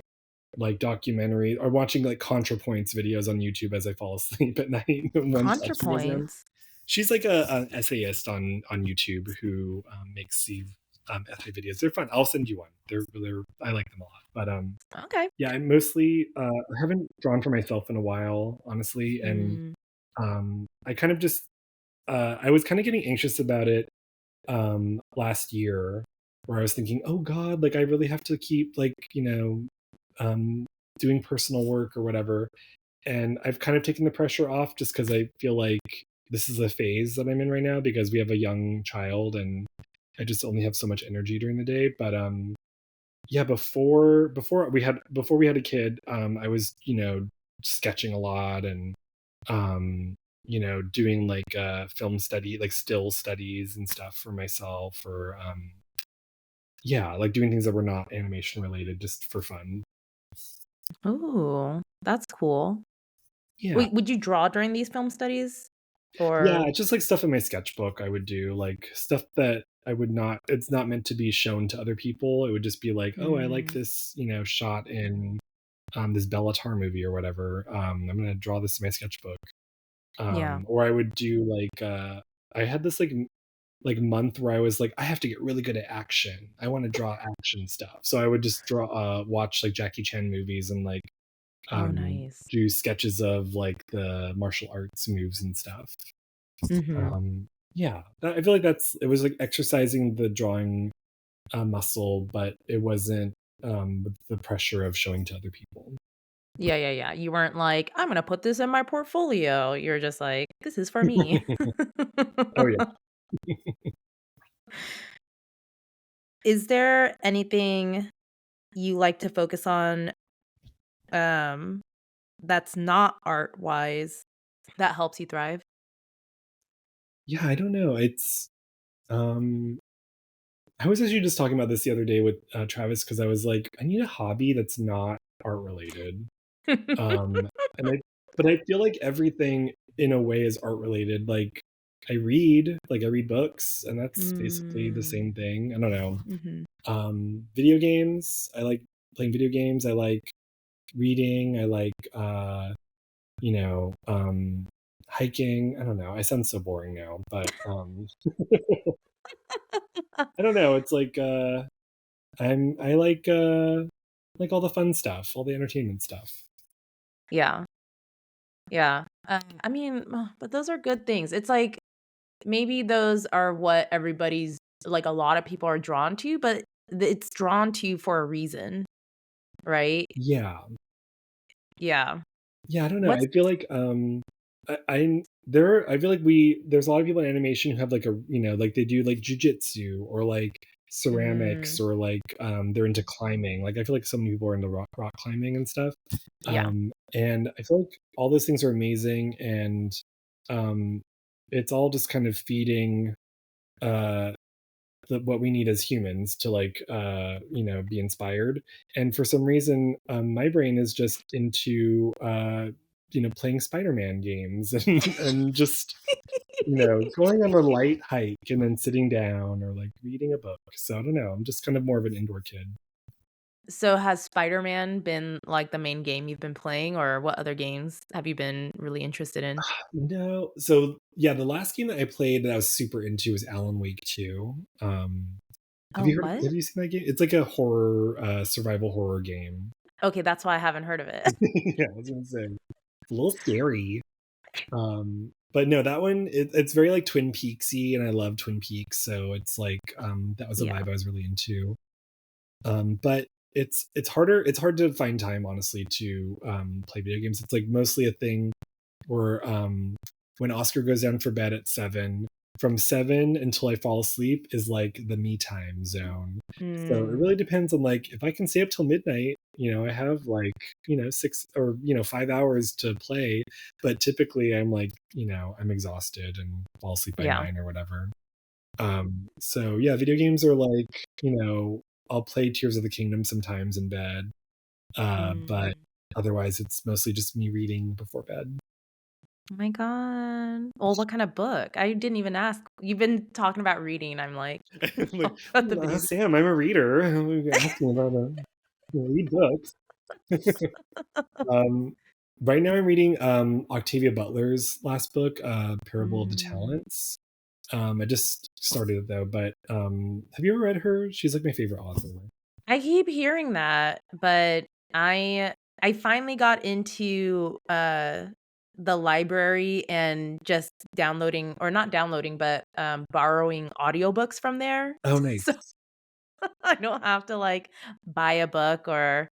like documentary or watching like ContraPoints videos on YouTube as I fall asleep at night once Alexa goes down. ContraPoints? She's like an essayist on YouTube who makes the essay videos. They're fun. I'll send you one. They're I like them a lot. But Okay. yeah, I mostly I haven't drawn for myself in a while, honestly, and Mm. I kind of just I was kind of getting anxious about it last year, where I was thinking, oh God, like I really have to keep like, doing personal work or whatever. And I've kind of taken the pressure off just because I feel like this is a phase that I'm in right now because we have a young child and I just only have so much energy during the day. But yeah, before we had a kid, I was, sketching a lot and doing like film study, like still studies and stuff for myself, or yeah, like doing things that were not animation related just for fun. Ooh, that's cool. Yeah. Wait, would you draw during these film studies? Yeah, Or it's just like stuff in my sketchbook I would do, like stuff that I would not it's not meant to be shown to other people. It would just be like, "Oh, I like mm, this, shot in this Bellatar movie or whatever. I'm gonna draw this in my sketchbook." yeah. Or I would do like I had this like month where I was like, I have to get really good at action. I want to draw action stuff. So I would just watch like Jackie Chan movies and like Oh, nice. do sketches of like the martial arts moves and stuff. Mhm. Yeah, I feel like it was like exercising the drawing muscle, but it wasn't with the pressure of showing to other people. Yeah, yeah, yeah. You weren't like, "I'm gonna put this in my portfolio." You're just like, "This is for me." Oh yeah. Is there anything you like to focus on, um, that's not art-wise that helps you thrive? Yeah, I don't know. Um I was actually just talking about this the other day with Travis because I was like, I need a hobby that's not art related. Um, and but I feel like everything in a way is art related. Like I read books, and that's basically the Mm, same thing. I don't know. mhm. Video games. I like playing video games. I like reading. I like hiking. I don't know. I sound so boring now, but I don't know. It's like I like all the fun stuff, all the entertainment stuff. Yeah, yeah. I mean, but those are good things. It's like, maybe those are what everybody's like, a lot of people are drawn to, but it's drawn to you for a reason, right? Yeah. Yeah. Yeah, I don't know. What's I feel like I feel like there's a lot of people in animation who have like like they do like jujitsu or like ceramics mm, or like they're into climbing. Like I feel like so many people are into rock climbing and stuff. yeah. And I feel like all those things are amazing and um it's all just kind of feeding uh what we need as humans to like be inspired. And for some reason my brain is just into playing Spider-Man games and just going on a light hike and then sitting down or like reading a book. So I don't know, I'm just kind of more of an indoor kid. So has Spider-Man been, like, the main game you've been playing, or what other games have you been really interested in? No, so yeah, the last game that I played that I was super into was Alan Wake 2. Oh, what? Have you seen that game? It's like a horror survival horror game. Okay, that's why I haven't heard of it. Yeah, I was gonna say it's a little scary. But no, that one it's very like Twin Peaksy, and I love Twin Peaks, so it's like that was a Yeah. vibe I was really into. But it's hard to find time honestly to play video games. It's like mostly a thing where when Oscar goes down for bed at 7, from 7 until I fall asleep is like the me time zone. So it Mm, really depends on like if I can stay up till midnight, I have like, 6 or 5 hours to play, but typically I'm like, I'm exhausted and fall asleep by yeah. 9 or whatever. So yeah, video games are like, I'll play Tears of the Kingdom sometimes in bed. But Mm. otherwise it's mostly just me reading before bed. Oh my god. Well, what kind of book? I didn't even ask. You've been talking about reading. I'm like, I'm like, about the video. Sam, I'm a reader. You're asking about read books. um, right now I'm reading Octavia Butler's last book, Parable of the Mm. Talents. I just started it though, but have you ever read her? She's like my favorite author. I keep hearing that, but I finally got into the library and just downloading, or not downloading, but borrowing audiobooks from there. Oh, So nice. I don't have to like buy a book or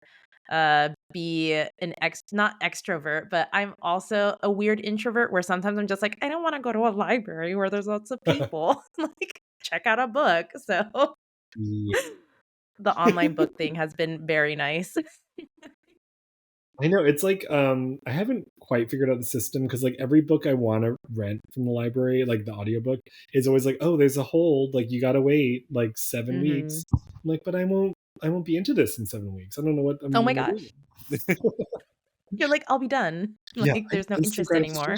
be an not extrovert, but I'm also a weird introvert where sometimes I'm just like, I don't want to go to a library where there's lots of people. Like, check out a book. So Yeah. the online book thing has been very nice. I know it's like I haven't quite figured out the system because like every book I want to rent from the library, like the audiobook, is always like, oh, there's a hold, like you gotta wait like 7 weeks. Mhm. I'm like, but I won't be into this in 7 weeks. I don't know what I'm Oh my gonna gosh. do. You're like, "I'll be done." Yeah, Like, there's no instant interest anymore.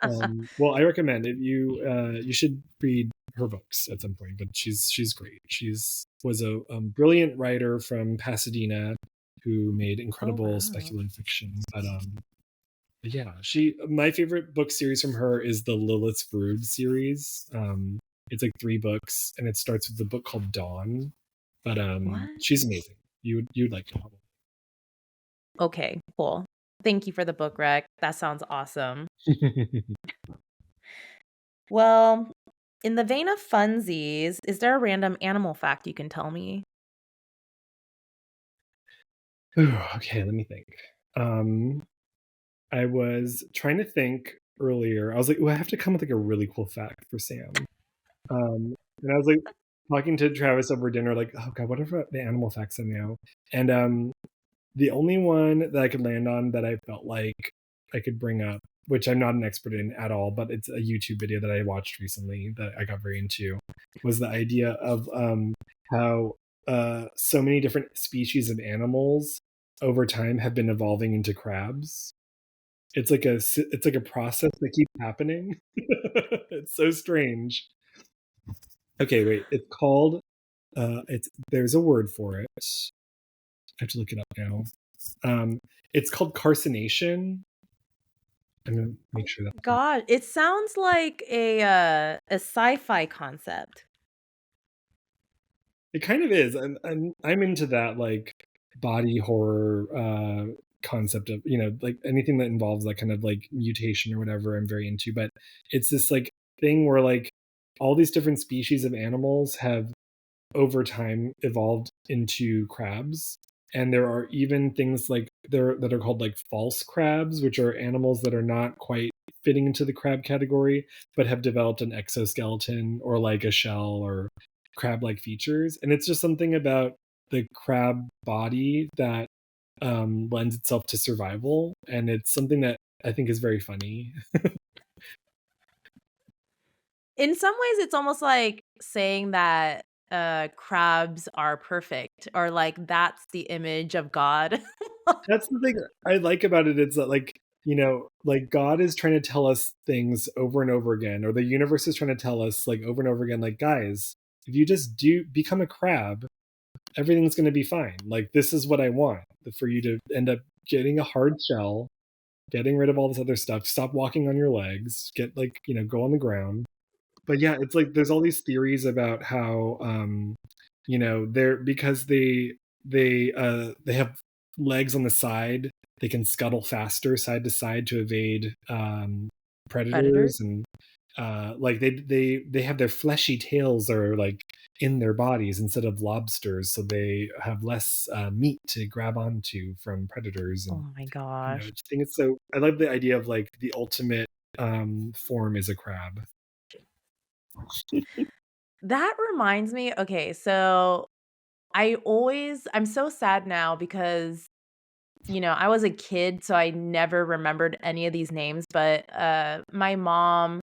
gratification. Well, I recommend it. You should read her books at some point. But she's great. She's was a brilliant writer from Pasadena who made Oh, incredible wow. speculative fiction. But yeah, she my favorite book series from her is the Lilith's Brood series. It's like 3 books, and it starts with the book called Dawn. But What? she's amazing. You'd like it. Okay, cool. Thank you for the book rec. That sounds awesome. Well, in the vein of funsies, is there a random animal fact you can tell me? Okay, let me think. Um, I was trying to think earlier. I was like, "Ooh, I have to come with like a really cool fact for Sam." And I was like talking to Travis over dinner, like, "Oh God, what are the animal facts I know?" And the only one that I could land on that I felt like I could bring up, which I'm not an expert in at all, but it's a YouTube video that I watched recently that I got very into, was the idea of how so many different species of animals over time have been evolving into crabs. It's like a process that keeps happening. It's so strange. Okay, wait. It's called it's there's a word for it. I have to look it up now. Um, it's called carcination. I'm gonna make sure that's right. God, it sounds like a sci-fi concept. It kind of is. I'm into that like body horror concept of like anything that involves that kind of like mutation or whatever. I'm very into, but it's this like thing where like all these different species of animals have over time evolved into crabs. And there are even things like there that are called like false crabs, which are animals that are not quite fitting into the crab category, but have developed an exoskeleton or like a shell or crab-like features. And it's just something about the crab body that lends itself to survival, and it's something that I think is very funny. In some ways, it's almost like saying that crabs are perfect, or like that's the image of God. That's the thing I like about it. It's that like God is trying to tell us things over and over again, or the universe is trying to tell us like over and over again, like, guys, if you just do become a crab, everything's gonna be fine. Like this is what I want. For you to end up getting a hard shell, getting rid of all this other stuff, stop walking on your legs, get like, go on the ground. But yeah, it's like there's all these theories about how they're because they have legs on the side, they can scuttle faster side to side to evade Predators? predators, and like they have their fleshy tails are like in their bodies instead of lobsters, so they have less meat to grab onto from predators. And Oh my gosh. I just think it's so I love the idea of like the ultimate form is a crab. That reminds me, okay, so I'm so sad now because, I was a kid, so I never remembered any of these names, but my mom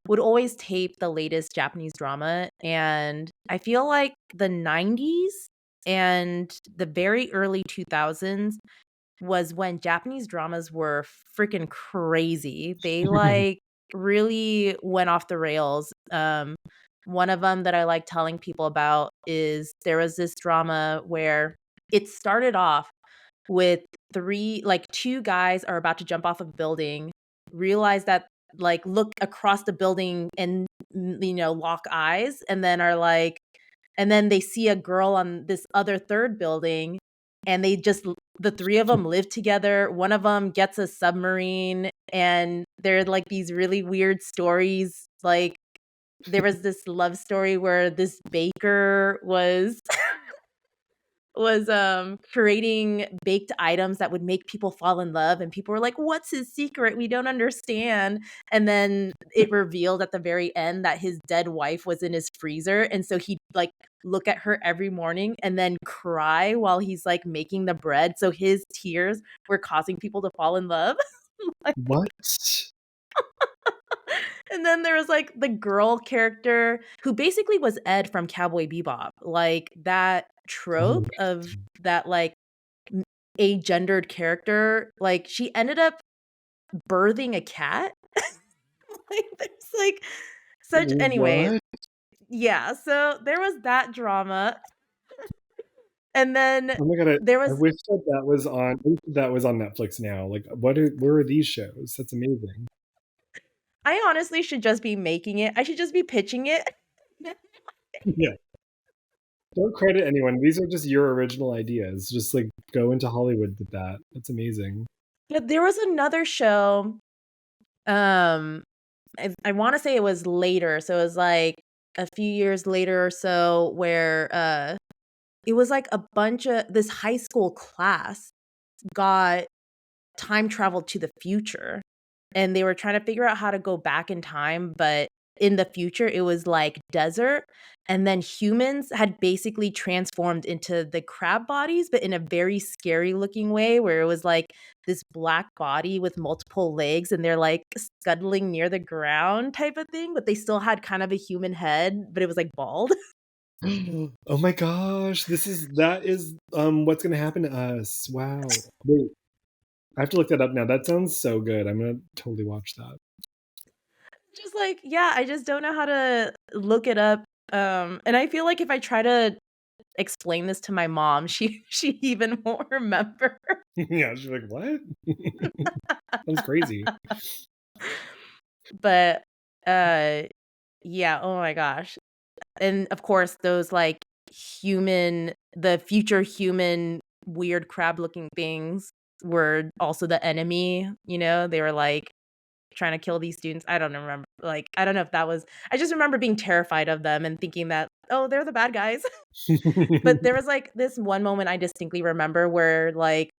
would always tape the latest Japanese drama, and I feel like the 90s and the very early 2000s was when Japanese dramas were freaking crazy. They like really went off the rails. One of them that I like telling people about is there was this drama where it started off with two guys are about to jump off a building, realize that, like, look across the building and, lock eyes, and then are like, and then they see a girl on this other third building, and the three of them live together. One of them gets a submarine, and they're like these really weird stories. Like, there was this love story where this baker was creating baked items that would make people fall in love, and people were like, "What's his secret? We don't understand." And then it revealed at the very end that his dead wife was in his freezer, and so he'd like look at her every morning and then cry while he's like making the bread, so his tears were causing people to fall in love. Like, What? and then there was like the girl character who basically was Ed from Cowboy Bebop. Like, that Oh, trope of that, like, a gendered character, like, she ended up birthing a cat. Like, there's like such anyways. what? Yeah, so there was that drama. And then Oh my god, there I was wish that was on Netflix now. Like, where are these shows? That's amazing. I honestly should just be making it. I should just be pitching it. Yeah. Don't credit anyone. These are just your original ideas. Just like go into Hollywood with that. That's amazing. But there was another show, um, I wanna say it was later, so it was, like, a few years later or so where, it was, like, a bunch of this high school class got time traveled to the future, and they were trying to figure out how to go back in time, but in the future, it was, like, desert, and then humans had basically transformed into the crab bodies, but in a very scary looking way where it was, like, this black body with multiple legs, and they're, like, scuttling near the ground type of thing, but they still had kind of a human head, but it was, like, bald. Oh my gosh, that is what's gonna happen to us. Wow. Wait, I have to look that up now. That sounds so good. I'm gonna totally watch that. Just like, yeah, I just don't know how to look it up, and I feel like if I try to explain this to my mom, she even won't remember. Yeah, she's like, what? Sounds crazy. But, uh, yeah, oh my gosh. And, of course, those, like, the future human weird crab-looking things were also the enemy, They were, like, trying to kill these students. I don't remember, like, I don't know if that was I just remember being terrified of them and thinking that, "Oh, they're the bad guys." But there was, like, this one moment I distinctly remember where, like,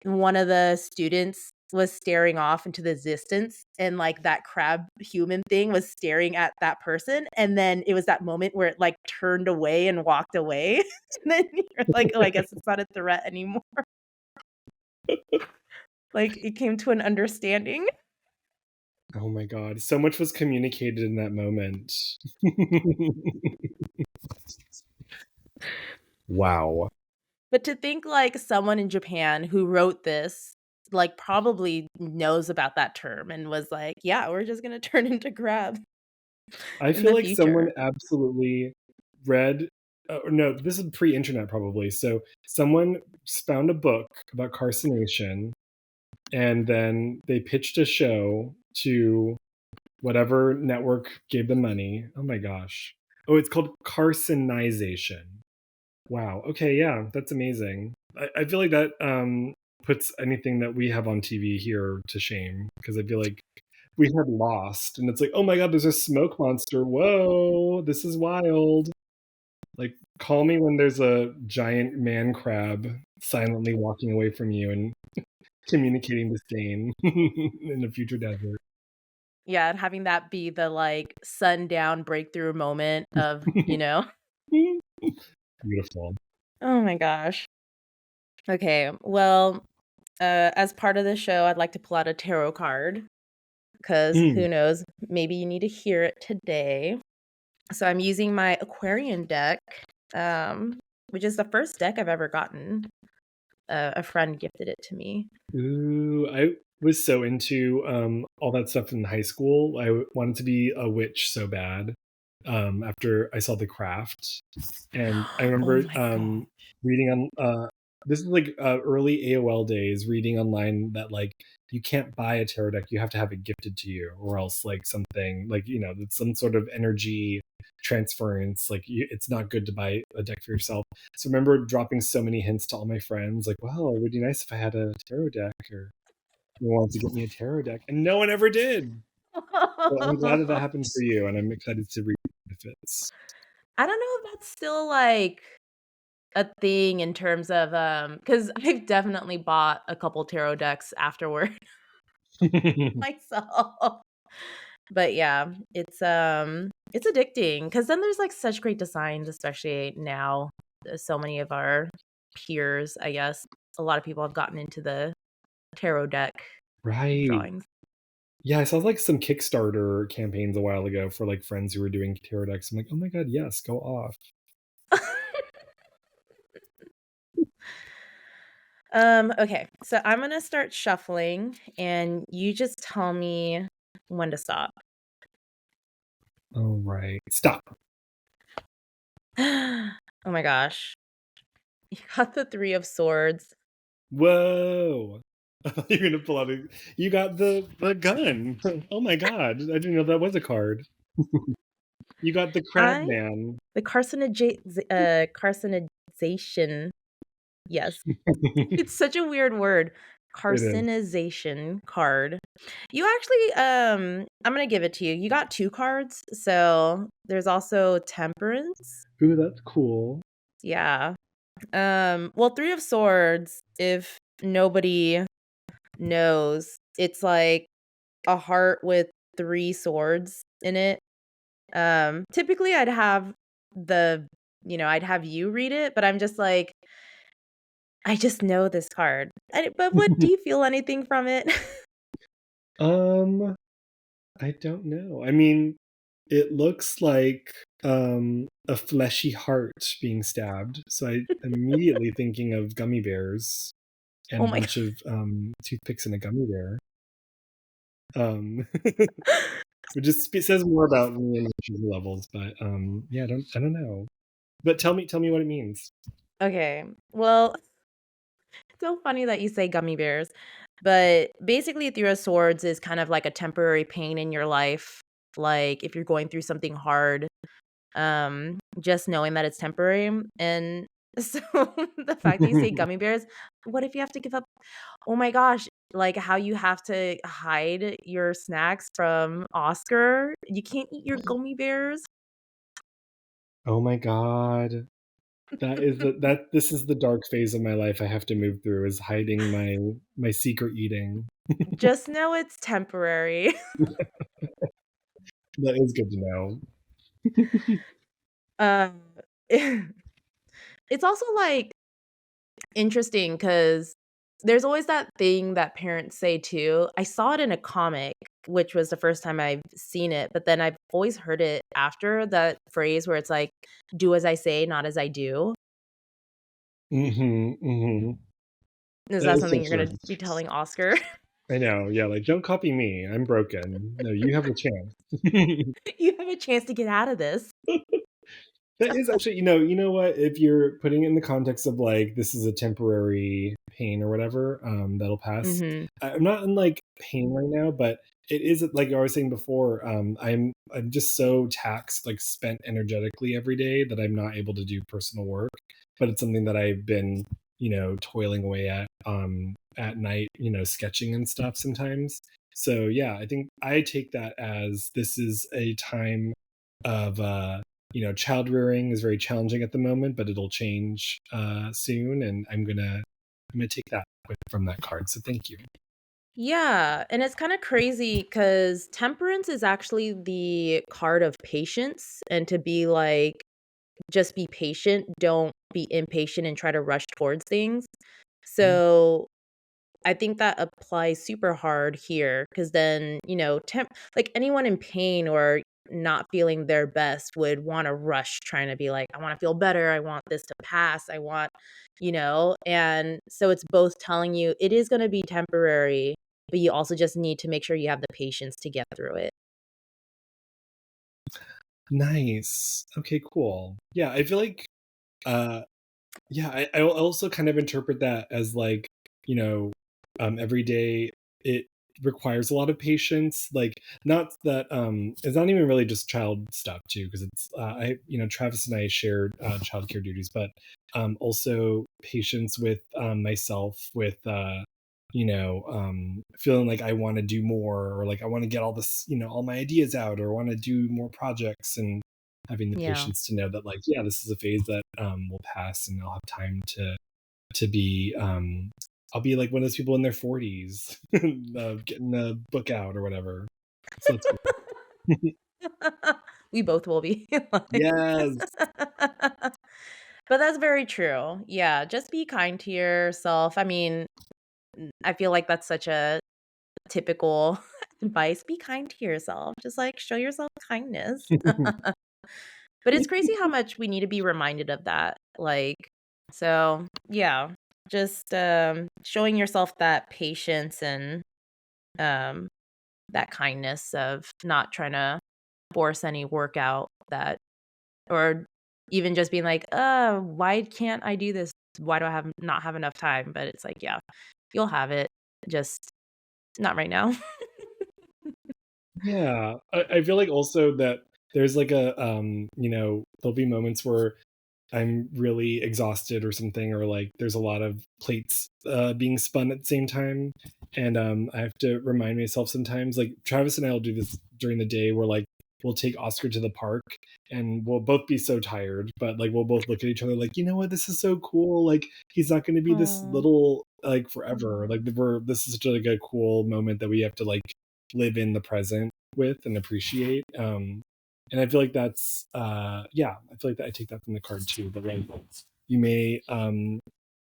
one of the students was staring off into the distance, and, like, that crab human thing was staring at that person, and then it was that moment where it, like, turned away and walked away, and then you're like, "Oh, I guess it's not a threat anymore." Like, it came to an understanding. Oh my god, so much was communicated in that moment. Wow. But to think, like, someone in Japan who wrote this, like, probably knows about that term and was like, "Yeah, we're just gonna turn into crab I in feel the like someone future." absolutely read no, this is pre-internet probably. So someone found a book about carcination and then they pitched a show to whatever network gave them money. Oh my gosh. Oh, it's called Carcinization. Wow. Okay, yeah, that's amazing. I feel like that puts anything that we have on TV here to shame because I feel like we had Lost, and it's like, oh my god, there's a smoke monster. Whoa, this is wild. Like, call me when there's a giant man crab silently walking away from you and communicating disdain in a future desert. Yeah, and having that be the, like, sundown breakthrough moment of, Beautiful. Oh my gosh. Okay, well, as part of the show, I'd like to pull out a tarot card because Mm. who knows, maybe you need to hear it today. So I'm using my Aquarian deck, which is the first deck I've ever gotten. A friend gifted it to me. Ooh, I was so into all that stuff in high school. Wanted to be a witch so bad. After I saw The Craft, and I Oh remember my god. reading on this is like early AOL days, reading online that like you can't buy a tarot deck, you have to have it gifted to you, or else like something like it's some sort of energy transference. Like it's not good to buy a deck for yourself. So I remember dropping so many hints to all my friends, like, "Well, it would be nice if I had a tarot deck," or "You wanted to get me a tarot deck," and no one ever did. So I'm glad that happened for you, and I'm excited to read the benefits. I don't know if that's still, like, a thing in terms of, because 'cause I've definitely bought a couple tarot decks afterward myself. But yeah, it's addicting because then there's, like, such great designs, especially now. So many of our peers, I guess, a lot of people have gotten into the tarot deck Right. drawings. Yeah, I saw like some Kickstarter campaigns a while ago for like friends who were doing tarot decks. I'm like, oh my god, yes, go off. Okay, so I'm gonna start shuffling, and you just tell me when to stop. All right, stop. Oh my gosh. You got the 3 of swords. Whoa. I thought you were gonna pull out you got the gun. Oh my god, I didn't know that was a card. You got the crab I man. the carcinization. Yes. It's such a weird word. It is. Carcinization card. You actually, I'm gonna give it to you. You got 2 cards, so there's also temperance. Ooh, that's cool. Yeah. Well, 3 of swords, if nobody knows, it's like a heart with 3 swords in it. Typically I'd have the I'd have you read it, but I'm just like, I just know this card. But what do you feel anything from it? um, I don't know. I mean, it looks like a fleshy heart being stabbed. So I'm immediately thinking of gummy bears and Oh a my bunch of toothpicks in a gummy bear. Um, which just says more about me and maturity levels. But yeah, I don't know. But tell me what it means. Okay. Well, so funny that you say gummy bears, but basically, Three of Swords is kind of like a temporary pain in your life. Like if you're going through something hard, just knowing that it's temporary. And so the fact that you say gummy bears, what if you have to give up? Oh my gosh, like how you have to hide your snacks from Oscar? You can't eat your gummy bears. Oh my god. This is the dark phase of my life I have to move through, is hiding my secret eating. Just know it's temporary. That is good to know. um, it's also like interesting because there's always that thing that parents say too. I saw it in a comic, which was the first time I've seen it, but then I've always heard it after that phrase where it's like, "Do as I say, not as I do." Mhm, mhm. Is That that is so something you're true. gonna be telling Oscar? I know, yeah, like, "Don't copy me, I'm broken. No, you have a chance." You have a chance to get out of this. That is actually, you know what? If you're putting it in the context of like this is a temporary pain or whatever, that'll pass. Mhm. I'm not in like pain right now, but it is like I was saying before. I'm just so taxed, like spent energetically every day that I'm not able to do personal work. But it's something that I've been, toiling away at night, sketching and stuff sometimes. So yeah, I think I take that as this is a time of child rearing is very challenging at the moment, but it'll change soon, and I'm gonna take that from that card. So thank you. Yeah, and it's kinda crazy because temperance is actually the card of patience, and to be like, just be patient, don't be impatient and try to rush towards things. Mm. So, I think that applies super hard here because then, like anyone in pain or not feeling their best would want to rush trying to be like, I want to feel better. I want this to pass. I want, and so it's both telling you it is going to be temporary, but you also just need to make sure you have the patience to get through it. Nice. Okay, cool. Yeah, I feel like yeah, I also kind of interpret that as like, you know, every day it requires a lot of patience. Like, not that it's not even really just child stuff too, because it's Travis and I shared childcare duties, but also patience with myself with feeling like I want to do more, or like I want to get all this, all my ideas out, or want to do more projects, and having the Yeah. patience to know that, like, yeah, this is a phase that will pass, and I'll have time to be I'll be like one of those people in their 40s getting the book out or whatever. So that's cool. We both will be. Like Yes. but that's very true. Yeah, just be kind to yourself. I mean, I feel like that's such a typical advice. Be kind to yourself. Just like show yourself kindness. But it's crazy how much we need to be reminded of that. Like, so yeah, just showing yourself that patience and um, that kindness of not trying to force any work out that, or even just being like, why can't I do this? Why do I not have enough time? But it's like, yeah, you'll have it. Just not right now. Yeah, I feel like also that there's like a there'll be moments where I'm really exhausted or something, or like there's a lot of plates being spun at the same time, and I have to remind myself sometimes. Like Travis and I will do this during the day, where like we'll take Oscar to the park, and we'll both be so tired, but like we'll both look at each other like, you know what, this is so cool. Like he's not going to be this Oh, little like forever. Like this is such like a cool moment that we have to like live in the present with and appreciate. And I feel like that's yeah, I feel like that I take that from the card too. But like you may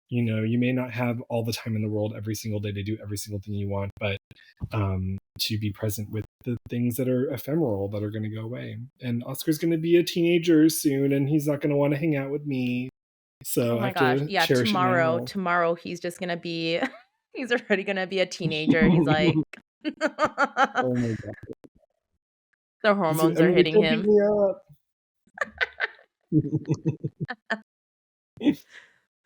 you may not have all the time in the world every single day to do every single thing you want, but to be present with the things that are ephemeral, that are going to go away. And Oscar's going to be a teenager soon, and he's not going to want to hang out with me, oh so I my have gosh. to Yeah, cherish it now. tomorrow he's just gonna be he's already gonna be a teenager. He's like the Oh my god, hormones I are mean, they hitting still beat him. me up.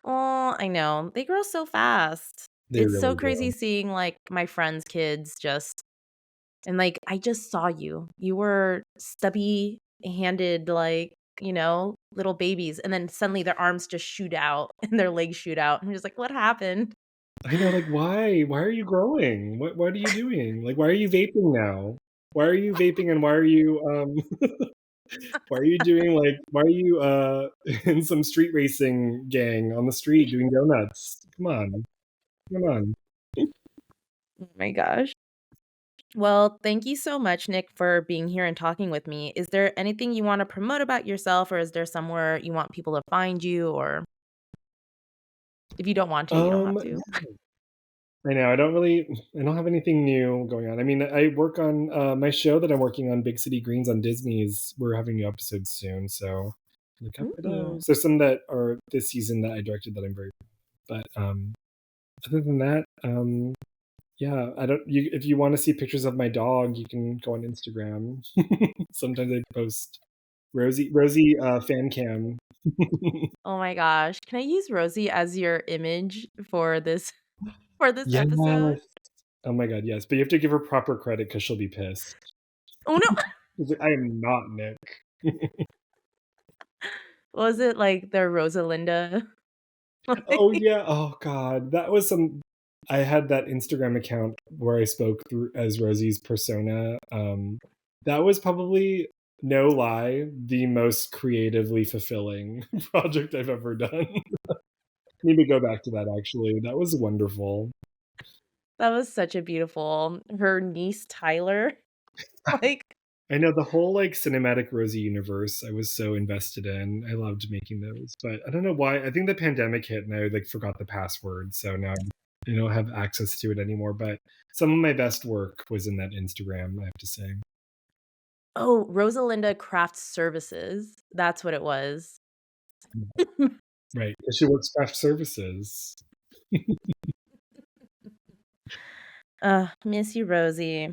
Oh, I know. They grow so fast. They It's so really crazy do. seeing like my friends' kids just and like I just saw you. You were stubby handed like, little babies and then suddenly their arms just shoot out and their legs shoot out. I'm just like, what happened? I know, like, why? Why are you growing? What are you doing? Like, why are you vaping now? Why are you vaping, and why are you why are you doing like why are you in some street racing gang on the street doing donuts? Come on. Come on. Oh my gosh. Well, thank you so much, Nick, for being here and talking with me. Is there anything you want to promote about yourself, or is there somewhere you want people to find you? Or if you don't want to, you don't have to. I know, I don't have anything new going on. I mean, I work on my show that I'm working on, Big City Greens on Disney's. We're having new episodes soon, so look out for Ooh. those. There's some that are this season that I directed that I'm very, but other than that, yeah, I don't. If you want to see pictures of my dog, you can go on Instagram. Sometimes I post Rosie fan cam. Oh my gosh. Can I use Rosie as your image for this for this Yes. episode? Oh my god, yes. But you have to give her proper credit because she'll be pissed. Oh no. She's like, I am not Nick. Was it like the Rosalinda? Oh yeah. Oh god, that was some. I had that Instagram account where I spoke through as Rosie's persona. That was probably, no lie, the most creatively fulfilling project I've ever done. Need to go back to that actually. That was wonderful. That was such a beautiful her niece Tyler. Like, I know the whole like cinematic Rosie universe I was so invested in. I loved making those. But I don't know why. I think the pandemic hit and I like forgot the password. So now I don't have access to it anymore. But some of my best work was in that Instagram, I have to say. Oh, Rosalinda Craft Services. That's what it was. Right. 'Cause she works craft services. Miss you, Rosie.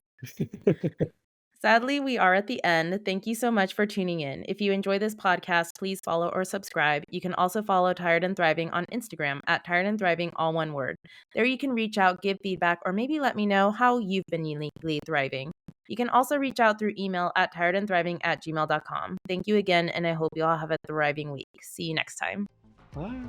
Sadly, we are at the end. Thank you so much for tuning in. If you enjoy this podcast, please follow or subscribe. You can also follow Tired and Thriving on Instagram at Tired and Thriving, all one word. There you can reach out, give feedback, or maybe let me know how you've been uniquely thriving. You can also reach out through email at tiredandthriving@gmail.com. Thank you again, and I hope you all have a thriving week. See you next time. Bye.